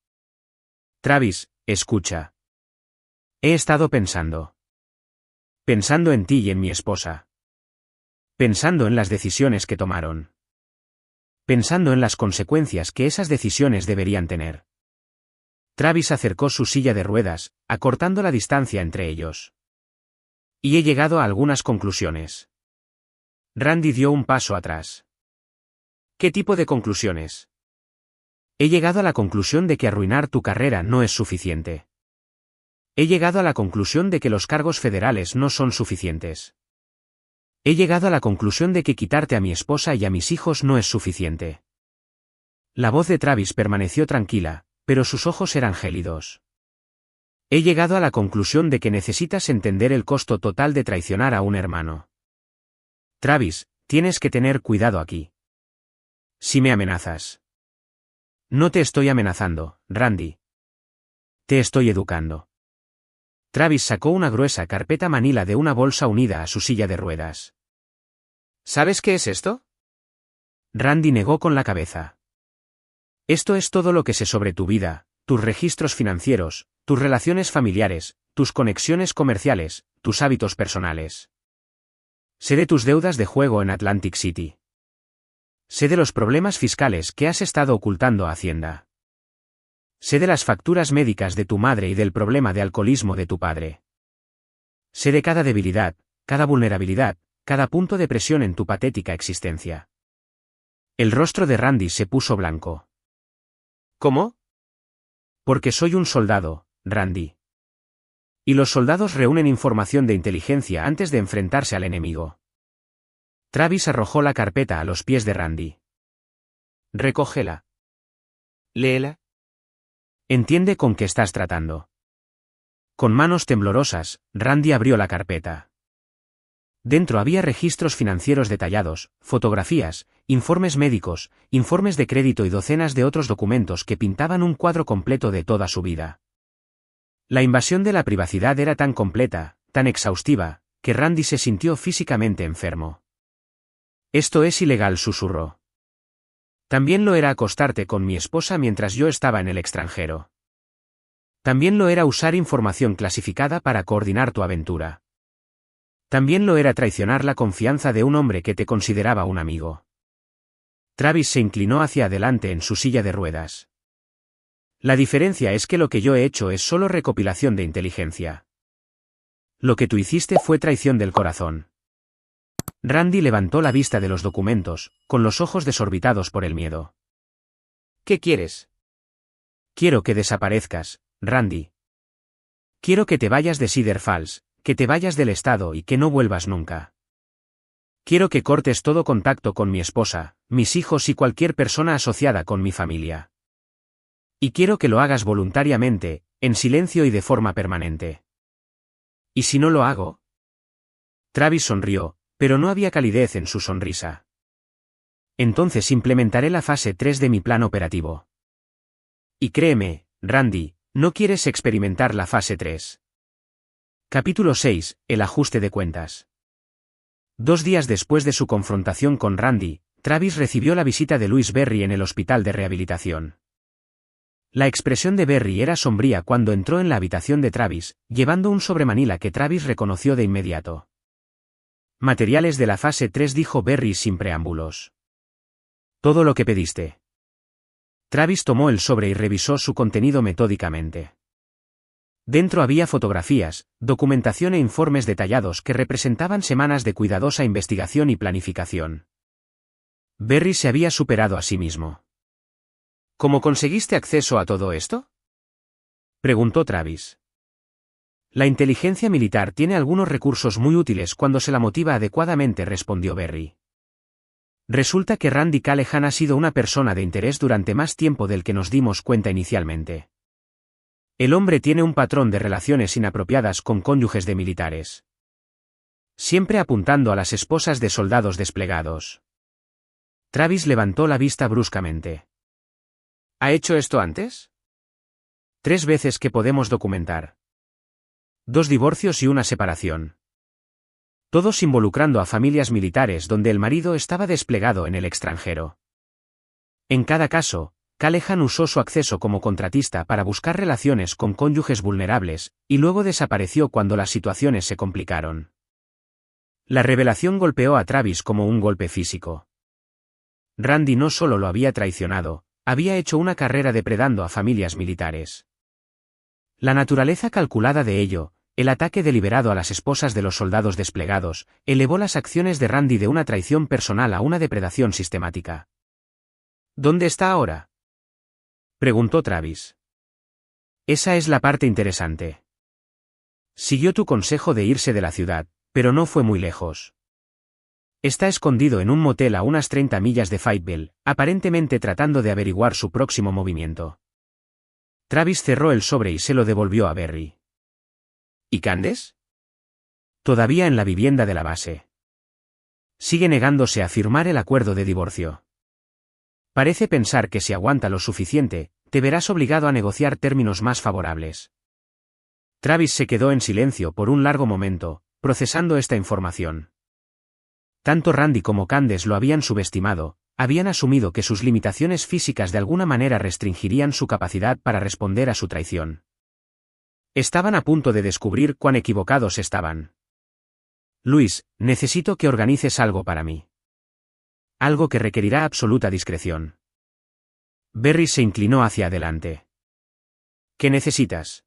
Travis, escucha. He estado pensando. Pensando en ti y en mi esposa. Pensando en las decisiones que tomaron. Pensando en las consecuencias que esas decisiones deberían tener. Travis acercó su silla de ruedas, acortando la distancia entre ellos. Y he llegado a algunas conclusiones. Randy dio un paso atrás. ¿Qué tipo de conclusiones? He llegado a la conclusión de que arruinar tu carrera no es suficiente. He llegado a la conclusión de que los cargos federales no son suficientes. He llegado a la conclusión de que quitarte a mi esposa y a mis hijos no es suficiente. La voz de Travis permaneció tranquila, pero sus ojos eran gélidos. He llegado a la conclusión de que necesitas entender el costo total de traicionar a un hermano. Travis, tienes que tener cuidado aquí. Si me amenazas. No te estoy amenazando, Randy. Te estoy educando. Travis sacó una gruesa carpeta manila de una bolsa unida a su silla de ruedas. ¿Sabes qué es esto? Randy negó con la cabeza. Esto es todo lo que sé sobre tu vida, tus registros financieros, tus relaciones familiares, tus conexiones comerciales, tus hábitos personales. Sé de tus deudas de juego en Atlantic City. Sé de los problemas fiscales que has estado ocultando a Hacienda. Sé de las facturas médicas de tu madre y del problema de alcoholismo de tu padre. Sé de cada debilidad, cada vulnerabilidad, cada punto de presión en tu patética existencia. El rostro de Randy se puso blanco. ¿Cómo? Porque soy un soldado, Randy. Y los soldados reúnen información de inteligencia antes de enfrentarse al enemigo. Travis arrojó la carpeta a los pies de Randy. Recógela. Léela. Entiende con qué estás tratando. Con manos temblorosas, Randy abrió la carpeta. Dentro había registros financieros detallados, fotografías, informes médicos, informes de crédito y docenas de otros documentos que pintaban un cuadro completo de toda su vida. La invasión de la privacidad era tan completa, tan exhaustiva, que Randy se sintió físicamente enfermo. Esto es ilegal, susurró. También lo era acostarte con mi esposa mientras yo estaba en el extranjero. También lo era usar información clasificada para coordinar tu aventura. También lo era traicionar la confianza de un hombre que te consideraba un amigo. Travis se inclinó hacia adelante en su silla de ruedas. La diferencia es que lo que yo he hecho es solo recopilación de inteligencia. Lo que tú hiciste fue traición del corazón. Randy levantó la vista de los documentos, con los ojos desorbitados por el miedo. ¿Qué quieres? Quiero que desaparezcas, Randy. Quiero que te vayas de Cedar Falls, que te vayas del estado y que no vuelvas nunca. Quiero que cortes todo contacto con mi esposa, mis hijos y cualquier persona asociada con mi familia. Y quiero que lo hagas voluntariamente, en silencio y de forma permanente. ¿Y si no lo hago? Travis sonrió, pero no había calidez en su sonrisa. Entonces implementaré la fase 3 de mi plan operativo. Y créeme, Randy, no quieres experimentar la fase 3. Capítulo 6, el ajuste de cuentas. 2 días después de su confrontación con Randy, Travis recibió la visita de Louise Berry en el hospital de rehabilitación. La expresión de Berry era sombría cuando entró en la habitación de Travis, llevando un sobremanila que Travis reconoció de inmediato. Materiales de la fase 3, dijo Berry sin preámbulos. Todo lo que pediste. Travis tomó el sobre y revisó su contenido metódicamente. Dentro había fotografías, documentación e informes detallados que representaban semanas de cuidadosa investigación y planificación. Berry se había superado a sí mismo. ¿Cómo conseguiste acceso a todo esto? Preguntó Travis. La inteligencia militar tiene algunos recursos muy útiles cuando se la motiva adecuadamente, respondió Berry. Resulta que Randy Callahan ha sido una persona de interés durante más tiempo del que nos dimos cuenta inicialmente. El hombre tiene un patrón de relaciones inapropiadas con cónyuges de militares. Siempre apuntando a las esposas de soldados desplegados. Travis levantó la vista bruscamente. ¿Ha hecho esto antes? 3 veces que podemos documentar. 2 divorcios y una separación. Todos involucrando a familias militares donde el marido estaba desplegado en el extranjero. En cada caso, Callahan usó su acceso como contratista para buscar relaciones con cónyuges vulnerables, y luego desapareció cuando las situaciones se complicaron. La revelación golpeó a Travis como un golpe físico. Randy no solo lo había traicionado, había hecho una carrera depredando a familias militares. La naturaleza calculada de ello, el ataque deliberado a las esposas de los soldados desplegados, elevó las acciones de Randy de una traición personal a una depredación sistemática. ¿Dónde está ahora? Preguntó Travis. Esa es la parte interesante. Siguió tu consejo de irse de la ciudad, pero no fue muy lejos. Está escondido en un motel a unas 30 millas de Fayetteville, aparentemente tratando de averiguar su próximo movimiento. Travis cerró el sobre y se lo devolvió a Berry. ¿Y Candace? Todavía en la vivienda de la base. Sigue negándose a firmar el acuerdo de divorcio. Parece pensar que si aguanta lo suficiente, te verás obligado a negociar términos más favorables. Travis se quedó en silencio por un largo momento, procesando esta información. Tanto Randy como Candace lo habían subestimado, habían asumido que sus limitaciones físicas de alguna manera restringirían su capacidad para responder a su traición. Estaban a punto de descubrir cuán equivocados estaban. Luis, necesito que organices algo para mí. Algo que requerirá absoluta discreción. Berry se inclinó hacia adelante. ¿Qué necesitas?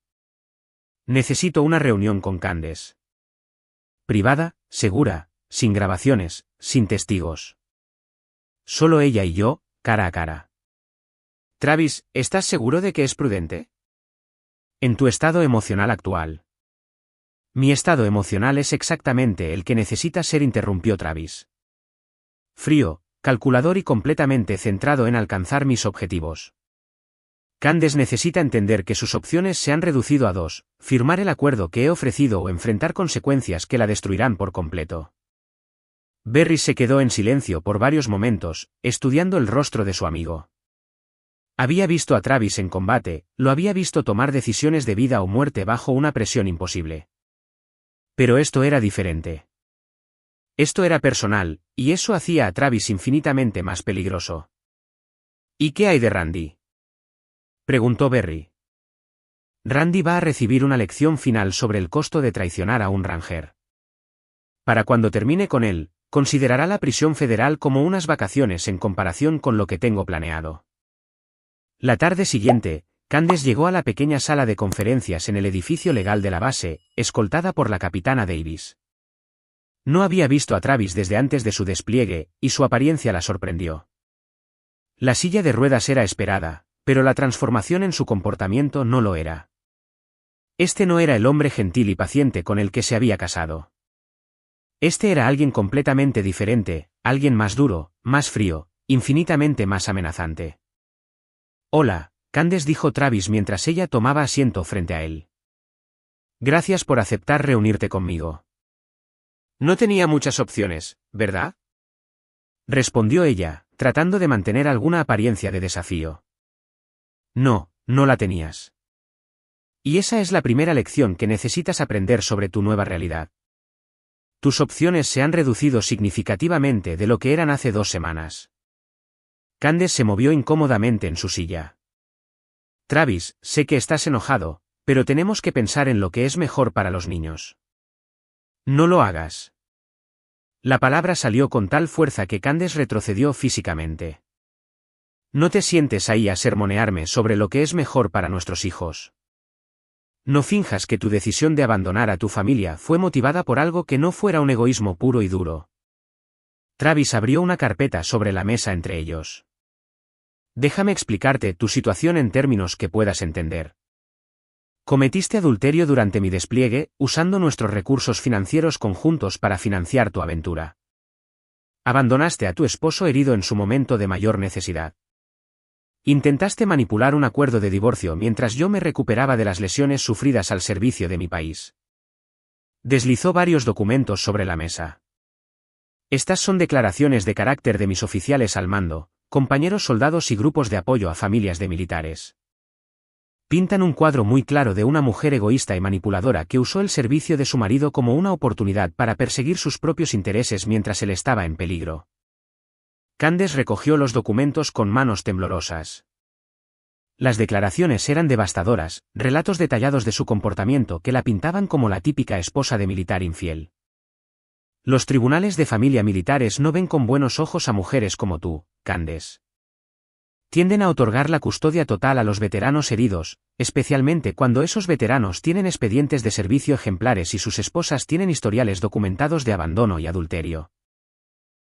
Necesito una reunión con Candace. Privada, segura, sin grabaciones, sin testigos. Solo ella y yo, cara a cara. Travis, ¿estás seguro de que es prudente? En tu estado emocional actual. Mi estado emocional es exactamente el que necesita ser, interrumpió Travis. Frío, calculador y completamente centrado en alcanzar mis objetivos. Candace necesita entender que sus opciones se han reducido a 2, firmar el acuerdo que he ofrecido o enfrentar consecuencias que la destruirán por completo. Berry se quedó en silencio por varios momentos, estudiando el rostro de su amigo. Había visto a Travis en combate, lo había visto tomar decisiones de vida o muerte bajo una presión imposible. Pero esto era diferente. Esto era personal, y eso hacía a Travis infinitamente más peligroso. ¿Y qué hay de Randy? Preguntó Berry. Randy va a recibir una lección final sobre el costo de traicionar a un Ranger. Para cuando termine con él, considerará la prisión federal como unas vacaciones en comparación con lo que tengo planeado. La tarde siguiente, Candace llegó a la pequeña sala de conferencias en el edificio legal de la base, escoltada por la capitana Davis. No había visto a Travis desde antes de su despliegue, y su apariencia la sorprendió. La silla de ruedas era esperada, pero la transformación en su comportamiento no lo era. Este no era el hombre gentil y paciente con el que se había casado. Este era alguien completamente diferente, alguien más duro, más frío, infinitamente más amenazante. Hola, Candace, dijo Travis mientras ella tomaba asiento frente a él. Gracias por aceptar reunirte conmigo. No tenía muchas opciones, ¿verdad? Respondió ella, tratando de mantener alguna apariencia de desafío. No, no la tenías. Y esa es la primera lección que necesitas aprender sobre tu nueva realidad. Tus opciones se han reducido significativamente de lo que eran hace 2 semanas. Candace se movió incómodamente en su silla. Travis, sé que estás enojado, pero tenemos que pensar en lo que es mejor para los niños. No lo hagas. La palabra salió con tal fuerza que Candace retrocedió físicamente. No te sientes ahí a sermonearme sobre lo que es mejor para nuestros hijos. No finjas que tu decisión de abandonar a tu familia fue motivada por algo que no fuera un egoísmo puro y duro. Travis abrió una carpeta sobre la mesa entre ellos. Déjame explicarte tu situación en términos que puedas entender. Cometiste adulterio durante mi despliegue, usando nuestros recursos financieros conjuntos para financiar tu aventura. Abandonaste a tu esposo herido en su momento de mayor necesidad. Intentaste manipular un acuerdo de divorcio mientras yo me recuperaba de las lesiones sufridas al servicio de mi país. Deslizó varios documentos sobre la mesa. Estas son declaraciones de carácter de mis oficiales al mando, compañeros soldados y grupos de apoyo a familias de militares. Pintan un cuadro muy claro de una mujer egoísta y manipuladora que usó el servicio de su marido como una oportunidad para perseguir sus propios intereses mientras él estaba en peligro. Candace recogió los documentos con manos temblorosas. Las declaraciones eran devastadoras, relatos detallados de su comportamiento que la pintaban como la típica esposa de militar infiel. Los tribunales de familia militares no ven con buenos ojos a mujeres como tú, Candace. Tienden a otorgar la custodia total a los veteranos heridos, especialmente cuando esos veteranos tienen expedientes de servicio ejemplares y sus esposas tienen historiales documentados de abandono y adulterio.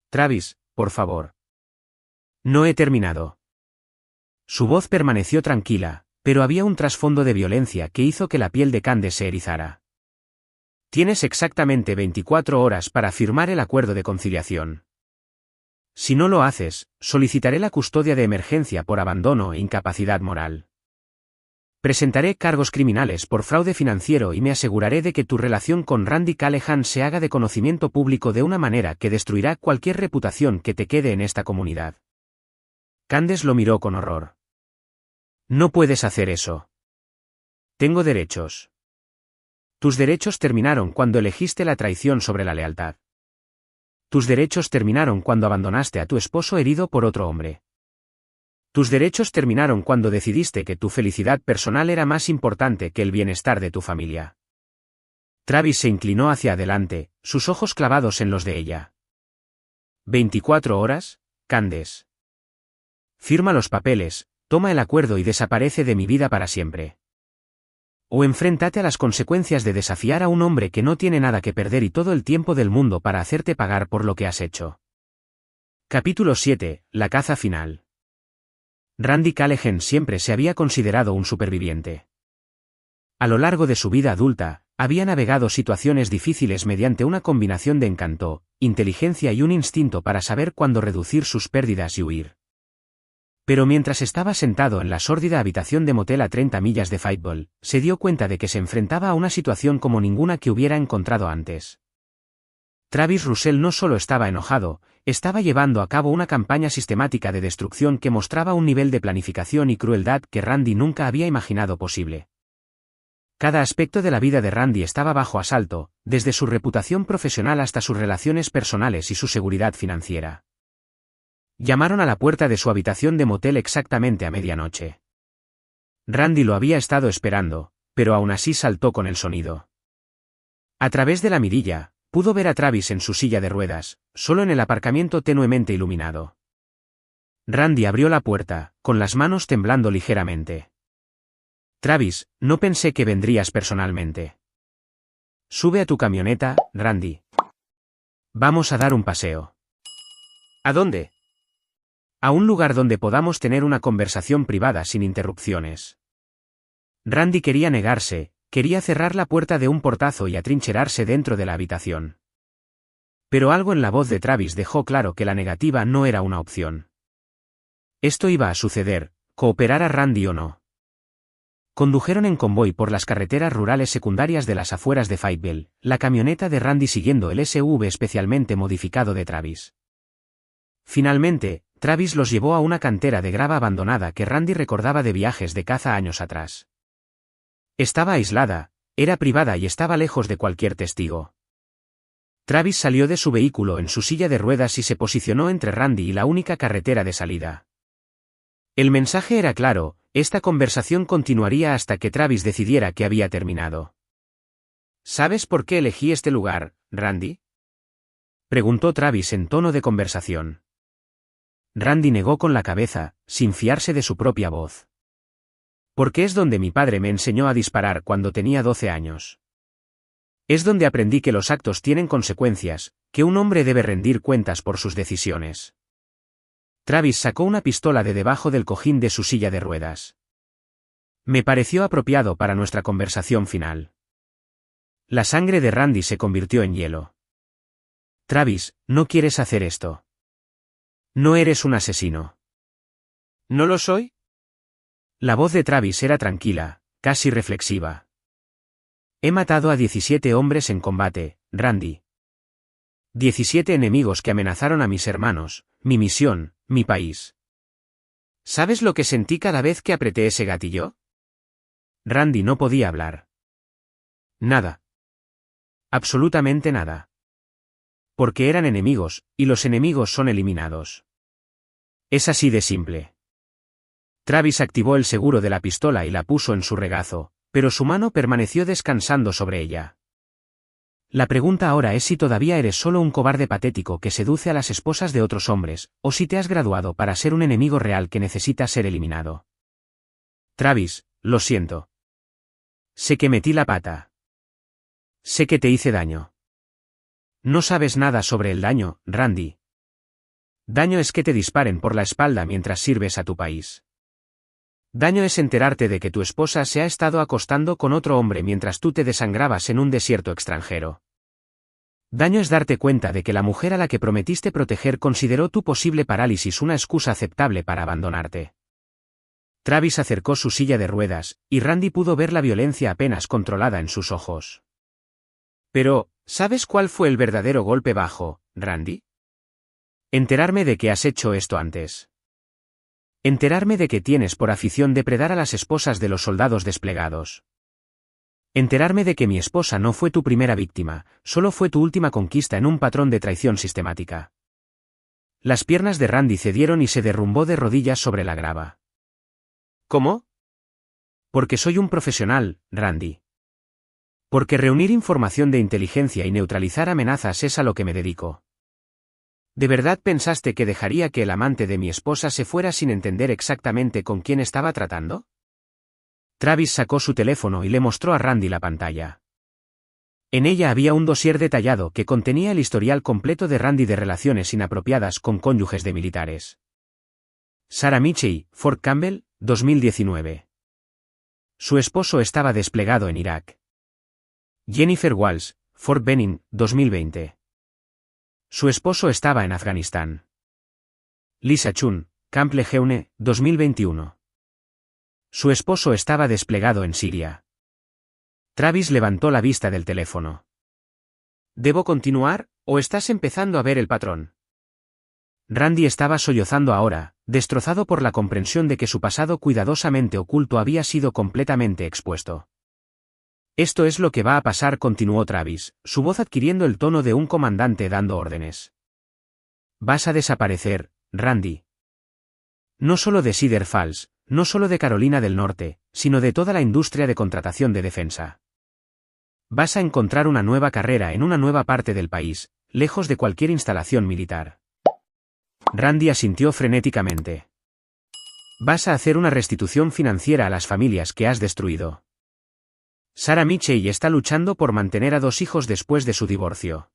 Travis, por favor. No he terminado. Su voz permaneció tranquila, pero había un trasfondo de violencia que hizo que la piel de Candace se erizara. Tienes exactamente 24 horas para firmar el acuerdo de conciliación. Si no lo haces, solicitaré la custodia de emergencia por abandono e incapacidad moral. Presentaré cargos criminales por fraude financiero y me aseguraré de que tu relación con Randy Callahan se haga de conocimiento público de una manera que destruirá cualquier reputación que te quede en esta comunidad. Candace lo miró con horror. No puedes hacer eso. Tengo derechos. Tus derechos terminaron cuando elegiste la traición sobre la lealtad. Tus derechos terminaron cuando abandonaste a tu esposo herido por otro hombre. Tus derechos terminaron cuando decidiste que tu felicidad personal era más importante que el bienestar de tu familia. Travis se inclinó hacia adelante, sus ojos clavados en los de ella. ¿24 horas, Candace? Firma los papeles, toma el acuerdo y desaparece de mi vida para siempre. O enfréntate a las consecuencias de desafiar a un hombre que no tiene nada que perder y todo el tiempo del mundo para hacerte pagar por lo que has hecho. Capítulo 7. La caza final. Randy Callahan siempre se había considerado un superviviente. A lo largo de su vida adulta, había navegado situaciones difíciles mediante una combinación de encanto, inteligencia y un instinto para saber cuándo reducir sus pérdidas y huir. Pero mientras estaba sentado en la sórdida habitación de motel a 30 millas de Fightball, se dio cuenta de que se enfrentaba a una situación como ninguna que hubiera encontrado antes. Travis Russell no solo estaba enojado, estaba llevando a cabo una campaña sistemática de destrucción que mostraba un nivel de planificación y crueldad que Randy nunca había imaginado posible. Cada aspecto de la vida de Randy estaba bajo asalto, desde su reputación profesional hasta sus relaciones personales y su seguridad financiera. Llamaron a la puerta de su habitación de motel exactamente a medianoche. Randy lo había estado esperando, pero aún así saltó con el sonido. A través de la mirilla, pudo ver a Travis en su silla de ruedas, solo en el aparcamiento tenuemente iluminado. Randy abrió la puerta, con las manos temblando ligeramente. Travis, no pensé que vendrías personalmente. Sube a tu camioneta, Randy. Vamos a dar un paseo. ¿A dónde? A un lugar donde podamos tener una conversación privada sin interrupciones. Randy quería negarse, quería cerrar la puerta de un portazo y atrincherarse dentro de la habitación. Pero algo en la voz de Travis dejó claro que la negativa no era una opción. Esto iba a suceder, cooperara Randy o no. Condujeron en convoy por las carreteras rurales secundarias de las afueras de Fayetteville, la camioneta de Randy siguiendo el SUV especialmente modificado de Travis. Finalmente, Travis los llevó a una cantera de grava abandonada que Randy recordaba de viajes de caza años atrás. Estaba aislada, era privada y estaba lejos de cualquier testigo. Travis salió de su vehículo en su silla de ruedas y se posicionó entre Randy y la única carretera de salida. El mensaje era claro, esta conversación continuaría hasta que Travis decidiera que había terminado. ¿Sabes por qué elegí este lugar, Randy? Preguntó Travis en tono de conversación. Randy negó con la cabeza, sin fiarse de su propia voz. Porque es donde mi padre me enseñó a disparar cuando tenía 12 años. Es donde aprendí que los actos tienen consecuencias, que un hombre debe rendir cuentas por sus decisiones. Travis sacó una pistola de debajo del cojín de su silla de ruedas. Me pareció apropiado para nuestra conversación final. La sangre de Randy se convirtió en hielo. Travis, no quieres hacer esto. No eres un asesino. ¿No lo soy? La voz de Travis era tranquila, casi reflexiva. He matado a 17 hombres en combate, Randy. 17 enemigos que amenazaron a mis hermanos, mi misión, mi país. ¿Sabes lo que sentí cada vez que apreté ese gatillo? Randy no podía hablar. Nada. Absolutamente nada. Porque eran enemigos, y los enemigos son eliminados. Es así de simple. Travis activó el seguro de la pistola y la puso en su regazo, pero su mano permaneció descansando sobre ella. La pregunta ahora es si todavía eres solo un cobarde patético que seduce a las esposas de otros hombres, o si te has graduado para ser un enemigo real que necesita ser eliminado. Travis, lo siento. Sé que metí la pata. Sé que te hice daño. No sabes nada sobre el daño, Randy. Daño es que te disparen por la espalda mientras sirves a tu país. Daño es enterarte de que tu esposa se ha estado acostando con otro hombre mientras tú te desangrabas en un desierto extranjero. Daño es darte cuenta de que la mujer a la que prometiste proteger consideró tu posible parálisis una excusa aceptable para abandonarte. Travis acercó su silla de ruedas, y Randy pudo ver la violencia apenas controlada en sus ojos. Pero, ¿sabes cuál fue el verdadero golpe bajo, Randy? Enterarme de que has hecho esto antes. Enterarme de que tienes por afición depredar a las esposas de los soldados desplegados. Enterarme de que mi esposa no fue tu primera víctima, solo fue tu última conquista en un patrón de traición sistemática. Las piernas de Randy cedieron y se derrumbó de rodillas sobre la grava. ¿Cómo? Porque soy un profesional, Randy. Porque reunir información de inteligencia y neutralizar amenazas es a lo que me dedico. ¿De verdad pensaste que dejaría que el amante de mi esposa se fuera sin entender exactamente con quién estaba tratando? Travis sacó su teléfono y le mostró a Randy la pantalla. En ella había un dossier detallado que contenía el historial completo de Randy de relaciones inapropiadas con cónyuges de militares. Sarah Michey, Fort Campbell, 2019. Su esposo estaba desplegado en Irak. Jennifer Walsh, Fort Benning, 2020. Su esposo estaba en Afganistán. Lisa Chun, Camp Lejeune, 2021. Su esposo estaba desplegado en Siria. Travis levantó la vista del teléfono. ¿Debo continuar, o estás empezando a ver el patrón? Randy estaba sollozando ahora, destrozado por la comprensión de que su pasado cuidadosamente oculto había sido completamente expuesto. Esto es lo que va a pasar, continuó Travis, su voz adquiriendo el tono de un comandante dando órdenes. Vas a desaparecer, Randy. No solo de Cedar Falls, no solo de Carolina del Norte, sino de toda la industria de contratación de defensa. Vas a encontrar una nueva carrera en una nueva parte del país, lejos de cualquier instalación militar. Randy asintió frenéticamente. Vas a hacer una restitución financiera a las familias que has destruido. Sarah Mitchell está luchando por mantener a 2 hijos después de su divorcio.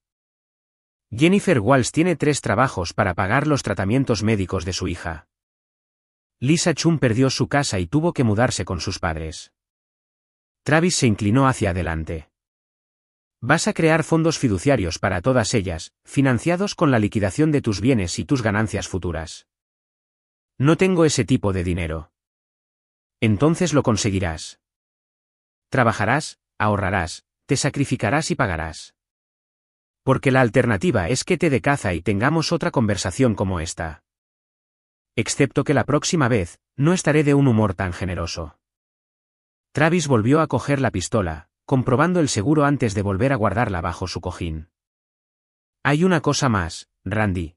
Jennifer Walsh tiene 3 trabajos para pagar los tratamientos médicos de su hija. Lisa Chum perdió su casa y tuvo que mudarse con sus padres. Travis se inclinó hacia adelante. Vas a crear fondos fiduciarios para todas ellas, financiados con la liquidación de tus bienes y tus ganancias futuras. No tengo ese tipo de dinero. Entonces lo conseguirás. Trabajarás, ahorrarás, te sacrificarás y pagarás. Porque la alternativa es que te dé caza y tengamos otra conversación como esta. Excepto que la próxima vez, no estaré de un humor tan generoso. Travis volvió a coger la pistola, comprobando el seguro antes de volver a guardarla bajo su cojín. Hay una cosa más, Randy.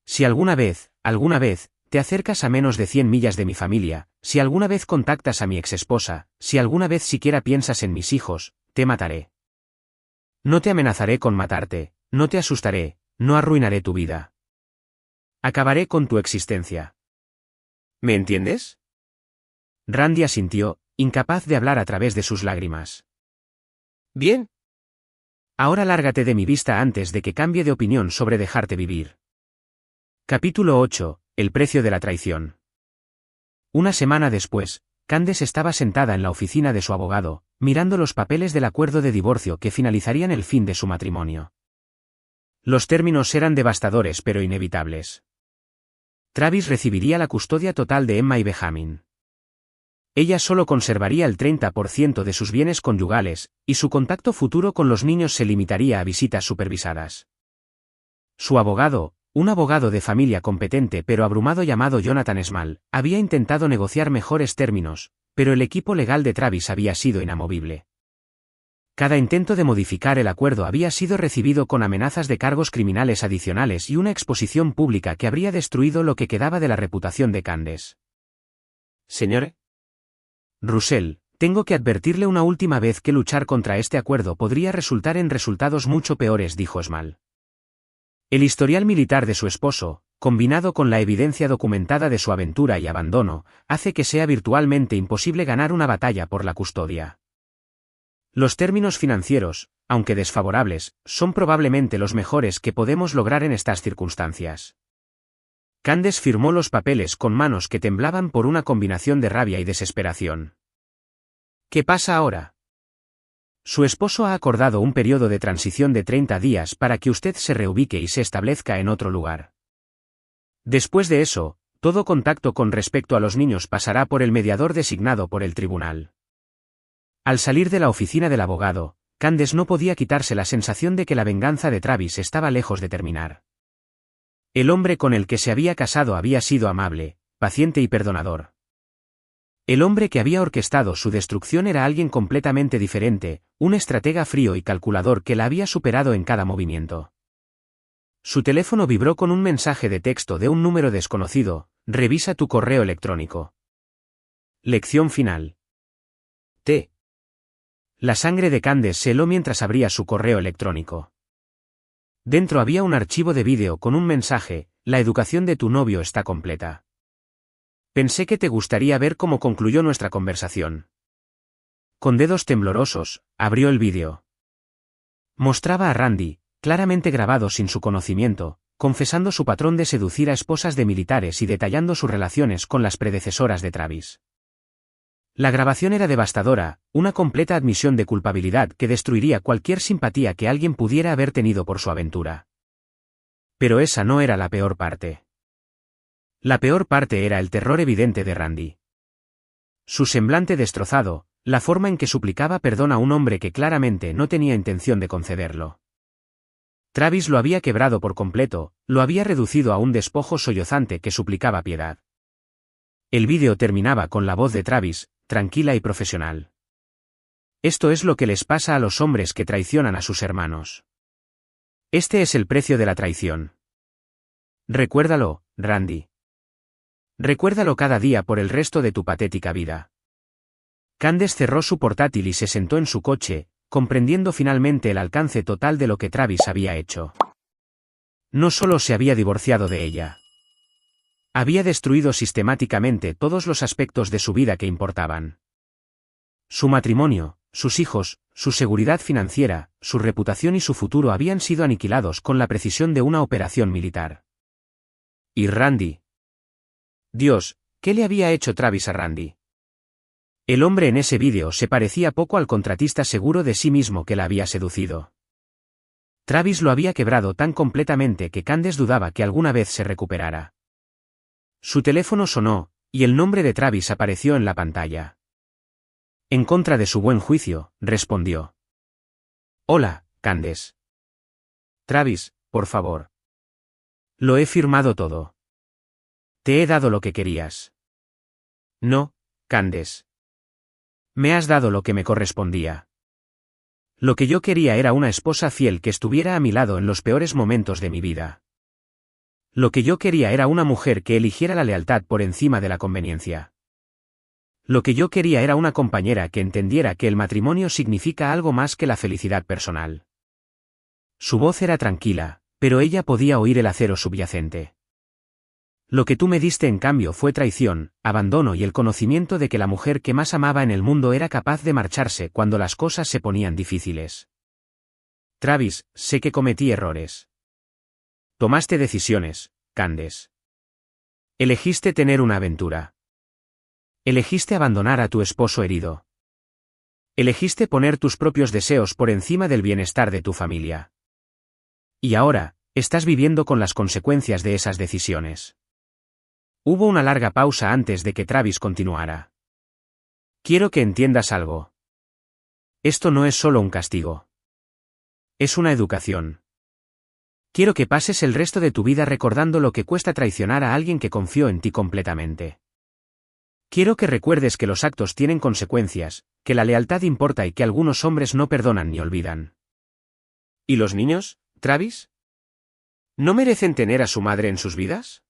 Si alguna vez, te acercas a menos de 100 millas de mi familia, si alguna vez contactas a mi exesposa, si alguna vez siquiera piensas en mis hijos, te mataré. No te amenazaré con matarte, no te asustaré, no arruinaré tu vida. Acabaré con tu existencia. ¿Me entiendes? Randy asintió, incapaz de hablar a través de sus lágrimas. Bien. Ahora lárgate de mi vista antes de que cambie de opinión sobre dejarte vivir. Capítulo 8. El precio de la traición. Una semana después, Candace estaba sentada en la oficina de su abogado, mirando los papeles del acuerdo de divorcio que finalizarían el fin de su matrimonio. Los términos eran devastadores pero inevitables. Travis recibiría la custodia total de Emma y Benjamin. Ella solo conservaría el 30% de sus bienes conyugales, y su contacto futuro con los niños se limitaría a visitas supervisadas. Su abogado, un abogado de familia competente pero abrumado llamado Jonathan Small, había intentado negociar mejores términos, pero el equipo legal de Travis había sido inamovible. Cada intento de modificar el acuerdo había sido recibido con amenazas de cargos criminales adicionales y una exposición pública que habría destruido lo que quedaba de la reputación de Candace. Señor Russell, tengo que advertirle una última vez que luchar contra este acuerdo podría resultar en resultados mucho peores, dijo Small. El historial militar de su esposo, combinado con la evidencia documentada de su aventura y abandono, hace que sea virtualmente imposible ganar una batalla por la custodia. Los términos financieros, aunque desfavorables, son probablemente los mejores que podemos lograr en estas circunstancias. Candace firmó los papeles con manos que temblaban por una combinación de rabia y desesperación. ¿Qué pasa ahora? Su esposo ha acordado un periodo de transición de 30 días para que usted se reubique y se establezca en otro lugar. Después de eso, todo contacto con respecto a los niños pasará por el mediador designado por el tribunal. Al salir de la oficina del abogado, Candace no podía quitarse la sensación de que la venganza de Travis estaba lejos de terminar. El hombre con el que se había casado había sido amable, paciente y perdonador. El hombre que había orquestado su destrucción era alguien completamente diferente, un estratega frío y calculador que la había superado en cada movimiento. Su teléfono vibró con un mensaje de texto de un número desconocido: revisa tu correo electrónico. Lección final. T. La sangre de Candace se heló mientras abría su correo electrónico. Dentro había un archivo de vídeo con un mensaje: la educación de tu novio está completa. Pensé que te gustaría ver cómo concluyó nuestra conversación. Con dedos temblorosos, abrió el vídeo. Mostraba a Randy, claramente grabado sin su conocimiento, confesando su patrón de seducir a esposas de militares y detallando sus relaciones con las predecesoras de Travis. La grabación era devastadora, una completa admisión de culpabilidad que destruiría cualquier simpatía que alguien pudiera haber tenido por su aventura. Pero esa no era la peor parte. La peor parte era el terror evidente de Randy. Su semblante destrozado, la forma en que suplicaba perdón a un hombre que claramente no tenía intención de concederlo. Travis lo había quebrado por completo, lo había reducido a un despojo sollozante que suplicaba piedad. El vídeo terminaba con la voz de Travis, tranquila y profesional. Esto es lo que les pasa a los hombres que traicionan a sus hermanos. Este es el precio de la traición. Recuérdalo, Randy. Recuérdalo cada día por el resto de tu patética vida. Candace cerró su portátil y se sentó en su coche, comprendiendo finalmente el alcance total de lo que Travis había hecho. No solo se había divorciado de ella. Había destruido sistemáticamente todos los aspectos de su vida que importaban. Su matrimonio, sus hijos, su seguridad financiera, su reputación y su futuro habían sido aniquilados con la precisión de una operación militar. ¿Y Randy? Dios, ¿qué le había hecho Travis a Randy? El hombre en ese vídeo se parecía poco al contratista seguro de sí mismo que la había seducido. Travis lo había quebrado tan completamente que Candace dudaba que alguna vez se recuperara. Su teléfono sonó, y el nombre de Travis apareció en la pantalla. En contra de su buen juicio, respondió. Hola, Candace. Travis, por favor. Lo he firmado todo. Te he dado lo que querías. No, Candace. Me has dado lo que me correspondía. Lo que yo quería era una esposa fiel que estuviera a mi lado en los peores momentos de mi vida. Lo que yo quería era una mujer que eligiera la lealtad por encima de la conveniencia. Lo que yo quería era una compañera que entendiera que el matrimonio significa algo más que la felicidad personal. Su voz era tranquila, pero ella podía oír el acero subyacente. Lo que tú me diste en cambio fue traición, abandono y el conocimiento de que la mujer que más amaba en el mundo era capaz de marcharse cuando las cosas se ponían difíciles. Travis, sé que cometí errores. Tomaste decisiones, Candace. Elegiste tener una aventura. Elegiste abandonar a tu esposo herido. Elegiste poner tus propios deseos por encima del bienestar de tu familia. Y ahora, estás viviendo con las consecuencias de esas decisiones. Hubo una larga pausa antes de que Travis continuara. Quiero que entiendas algo. Esto no es solo un castigo. Es una educación. Quiero que pases el resto de tu vida recordando lo que cuesta traicionar a alguien que confió en ti completamente. Quiero que recuerdes que los actos tienen consecuencias, que la lealtad importa y que algunos hombres no perdonan ni olvidan. ¿Y los niños, Travis? ¿No merecen tener a su madre en sus vidas?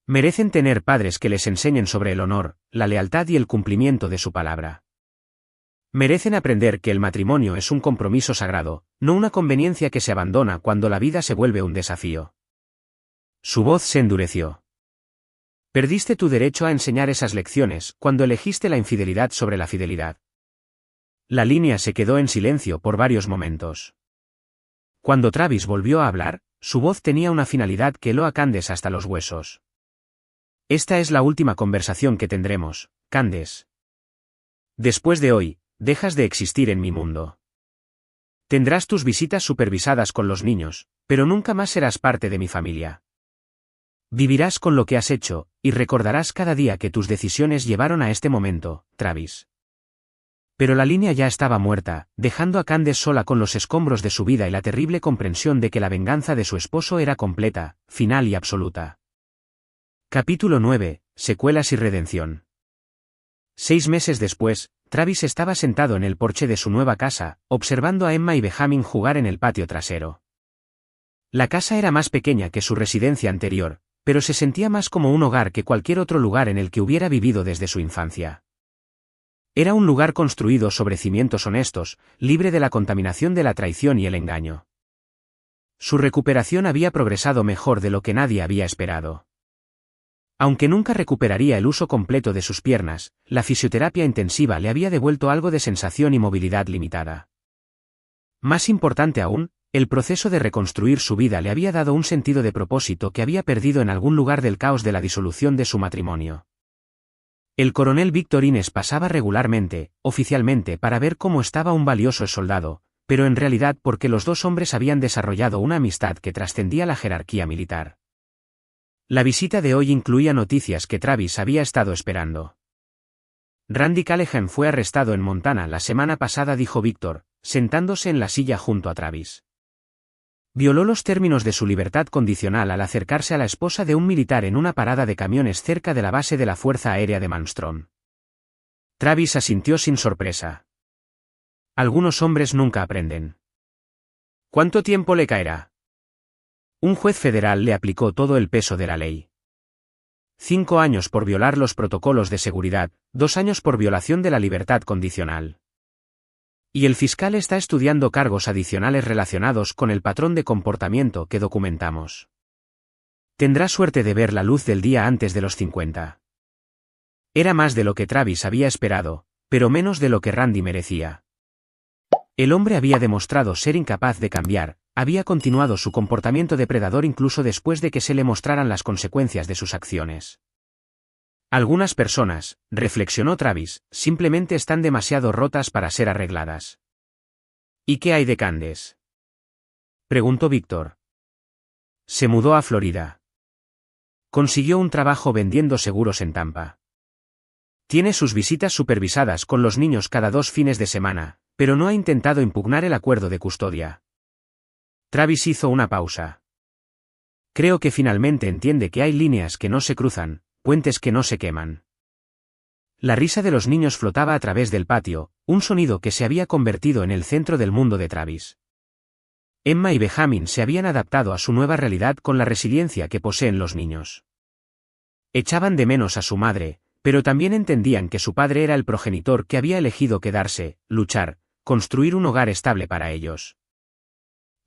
Merecen tener padres que les enseñen sobre el honor, la lealtad y el cumplimiento de su palabra. Merecen aprender que el matrimonio es un compromiso sagrado, no una conveniencia que se abandona cuando la vida se vuelve un desafío. Su voz se endureció. Perdiste tu derecho a enseñar esas lecciones cuando elegiste la infidelidad sobre la fidelidad. La línea se quedó en silencio por varios momentos. Cuando Travis volvió a hablar, su voz tenía una finalidad que heló a Candace hasta los huesos. Esta es la última conversación que tendremos, Candace. Después de hoy, dejas de existir en mi mundo. Tendrás tus visitas supervisadas con los niños, pero nunca más serás parte de mi familia. Vivirás con lo que has hecho, y recordarás cada día que tus decisiones llevaron a este momento, Travis. Pero la línea ya estaba muerta, dejando a Candace sola con los escombros de su vida y la terrible comprensión de que la venganza de su esposo era completa, final y absoluta. Capítulo 9. Secuelas y redención. 6 meses después, Travis estaba sentado en el porche de su nueva casa, observando a Emma y Benjamin jugar en el patio trasero. La casa era más pequeña que su residencia anterior, pero se sentía más como un hogar que cualquier otro lugar en el que hubiera vivido desde su infancia. Era un lugar construido sobre cimientos honestos, libre de la contaminación de la traición y el engaño. Su recuperación había progresado mejor de lo que nadie había esperado. Aunque nunca recuperaría el uso completo de sus piernas, la fisioterapia intensiva le había devuelto algo de sensación y movilidad limitada. Más importante aún, el proceso de reconstruir su vida le había dado un sentido de propósito que había perdido en algún lugar del caos de la disolución de su matrimonio. El coronel Victor Innes pasaba regularmente, oficialmente, para ver cómo estaba un valioso soldado, pero en realidad porque los dos hombres habían desarrollado una amistad que trascendía la jerarquía militar. La visita de hoy incluía noticias que Travis había estado esperando. Randy Callahan fue arrestado en Montana la semana pasada, dijo Victor, sentándose en la silla junto a Travis. Violó los términos de su libertad condicional al acercarse a la esposa de un militar en una parada de camiones cerca de la base de la Fuerza Aérea de Malmstrom. Travis asintió sin sorpresa. Algunos hombres nunca aprenden. ¿Cuánto tiempo le caerá? Un juez federal le aplicó todo el peso de la ley. 5 años por violar los protocolos de seguridad, 2 años por violación de la libertad condicional. Y el fiscal está estudiando cargos adicionales relacionados con el patrón de comportamiento que documentamos. Tendrá suerte de ver la luz del día antes de los 50. Era más de lo que Travis había esperado, pero menos de lo que Randy merecía. El hombre había demostrado ser incapaz de cambiar, había continuado su comportamiento depredador incluso después de que se le mostraran las consecuencias de sus acciones. Algunas personas, reflexionó Travis, simplemente están demasiado rotas para ser arregladas. ¿Y qué hay de Candace?, preguntó Víctor. Se mudó a Florida. Consiguió un trabajo vendiendo seguros en Tampa. Tiene sus visitas supervisadas con los niños cada 2 fines de semana, pero no ha intentado impugnar el acuerdo de custodia. Travis hizo una pausa. Creo que finalmente entiende que hay líneas que no se cruzan, puentes que no se queman. La risa de los niños flotaba a través del patio, un sonido que se había convertido en el centro del mundo de Travis. Emma y Benjamin se habían adaptado a su nueva realidad con la resiliencia que poseen los niños. Echaban de menos a su madre, pero también entendían que su padre era el progenitor que había elegido quedarse, luchar, construir un hogar estable para ellos.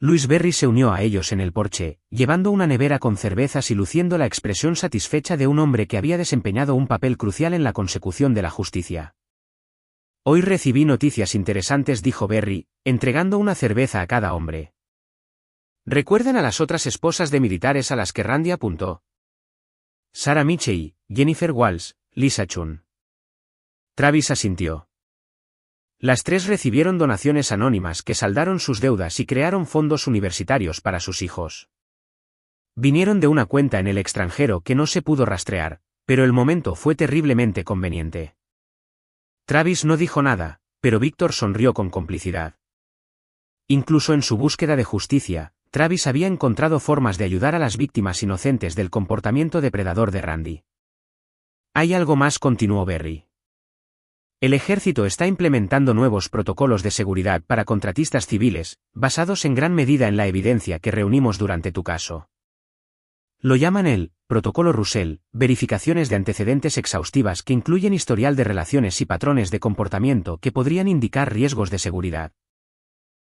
Louise Berry se unió a ellos en el porche, llevando una nevera con cervezas y luciendo la expresión satisfecha de un hombre que había desempeñado un papel crucial en la consecución de la justicia. Hoy recibí noticias interesantes, dijo Berry, entregando una cerveza a cada hombre. ¿Recuerdan a las otras esposas de militares a las que Randy apuntó? Sarah Michey, Jennifer Walsh, Lisa Chun. Travis asintió. Las 3 recibieron donaciones anónimas que saldaron sus deudas y crearon fondos universitarios para sus hijos. Vinieron de una cuenta en el extranjero que no se pudo rastrear, pero el momento fue terriblemente conveniente. Travis no dijo nada, pero Víctor sonrió con complicidad. Incluso en su búsqueda de justicia, Travis había encontrado formas de ayudar a las víctimas inocentes del comportamiento depredador de Randy. Hay algo más, continuó Berry. El ejército está implementando nuevos protocolos de seguridad para contratistas civiles, basados en gran medida en la evidencia que reunimos durante tu caso. Lo llaman el Protocolo Russell, verificaciones de antecedentes exhaustivas que incluyen historial de relaciones y patrones de comportamiento que podrían indicar riesgos de seguridad.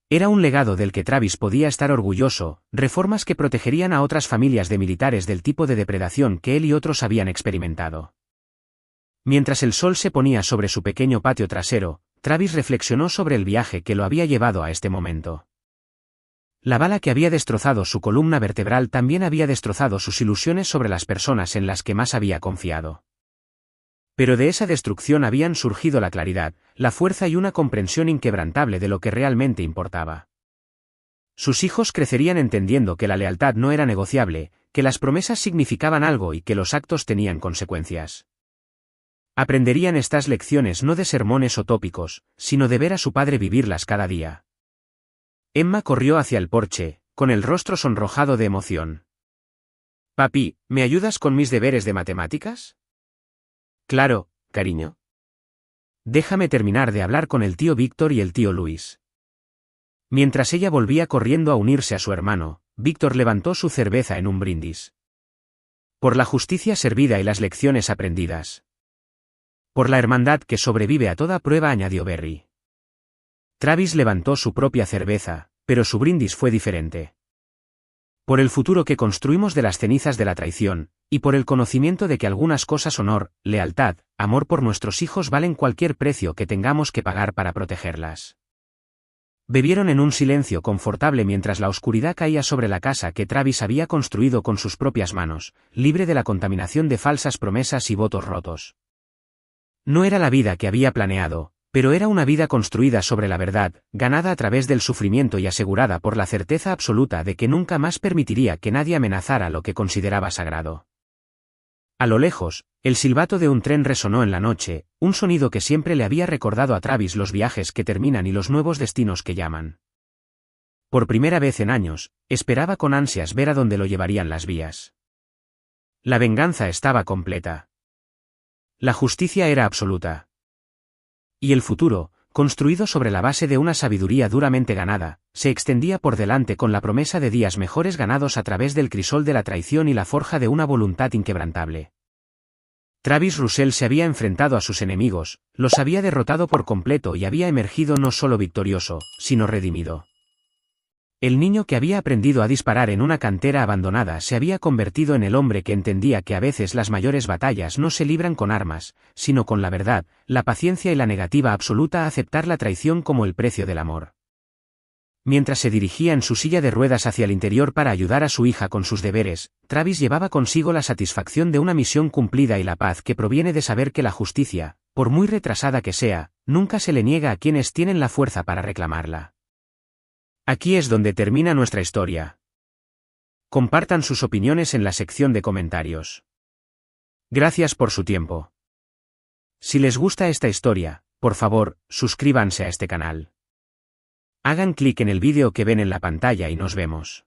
Era un legado del que Travis podía estar orgulloso, reformas que protegerían a otras familias de militares del tipo de depredación que él y otros habían experimentado. Mientras el sol se ponía sobre su pequeño patio trasero, Travis reflexionó sobre el viaje que lo había llevado a este momento. La bala que había destrozado su columna vertebral también había destrozado sus ilusiones sobre las personas en las que más había confiado. Pero de esa destrucción habían surgido la claridad, la fuerza y una comprensión inquebrantable de lo que realmente importaba. Sus hijos crecerían entendiendo que la lealtad no era negociable, que las promesas significaban algo y que los actos tenían consecuencias. Aprenderían estas lecciones no de sermones o tópicos, sino de ver a su padre vivirlas cada día. Emma corrió hacia el porche, con el rostro sonrojado de emoción. «Papi, ¿me ayudas con mis deberes de matemáticas?» «Claro, cariño. Déjame terminar de hablar con el tío Víctor y el tío Luis». Mientras ella volvía corriendo a unirse a su hermano, Víctor levantó su cerveza en un brindis. Por la justicia servida y las lecciones aprendidas. Por la hermandad que sobrevive a toda prueba, añadió Berry. Travis levantó su propia cerveza, pero su brindis fue diferente. Por el futuro que construimos de las cenizas de la traición, y por el conocimiento de que algunas cosas, honor, lealtad, amor por nuestros hijos, valen cualquier precio que tengamos que pagar para protegerlas. Bebieron en un silencio confortable mientras la oscuridad caía sobre la casa que Travis había construido con sus propias manos, libre de la contaminación de falsas promesas y votos rotos. No era la vida que había planeado, pero era una vida construida sobre la verdad, ganada a través del sufrimiento y asegurada por la certeza absoluta de que nunca más permitiría que nadie amenazara lo que consideraba sagrado. A lo lejos, el silbato de un tren resonó en la noche, un sonido que siempre le había recordado a Travis los viajes que terminan y los nuevos destinos que llaman. Por primera vez en años, esperaba con ansias ver a dónde lo llevarían las vías. La venganza estaba completa. La justicia era absoluta. Y el futuro, construido sobre la base de una sabiduría duramente ganada, se extendía por delante con la promesa de días mejores ganados a través del crisol de la traición y la forja de una voluntad inquebrantable. Travis Russell se había enfrentado a sus enemigos, los había derrotado por completo y había emergido no solo victorioso, sino redimido. El niño que había aprendido a disparar en una cantera abandonada se había convertido en el hombre que entendía que a veces las mayores batallas no se libran con armas, sino con la verdad, la paciencia y la negativa absoluta a aceptar la traición como el precio del amor. Mientras se dirigía en su silla de ruedas hacia el interior para ayudar a su hija con sus deberes, Travis llevaba consigo la satisfacción de una misión cumplida y la paz que proviene de saber que la justicia, por muy retrasada que sea, nunca se le niega a quienes tienen la fuerza para reclamarla. Aquí es donde termina nuestra historia. Compartan sus opiniones en la sección de comentarios. Gracias por su tiempo. Si les gusta esta historia, por favor, suscríbanse a este canal. Hagan clic en el vídeo que ven en la pantalla y nos vemos.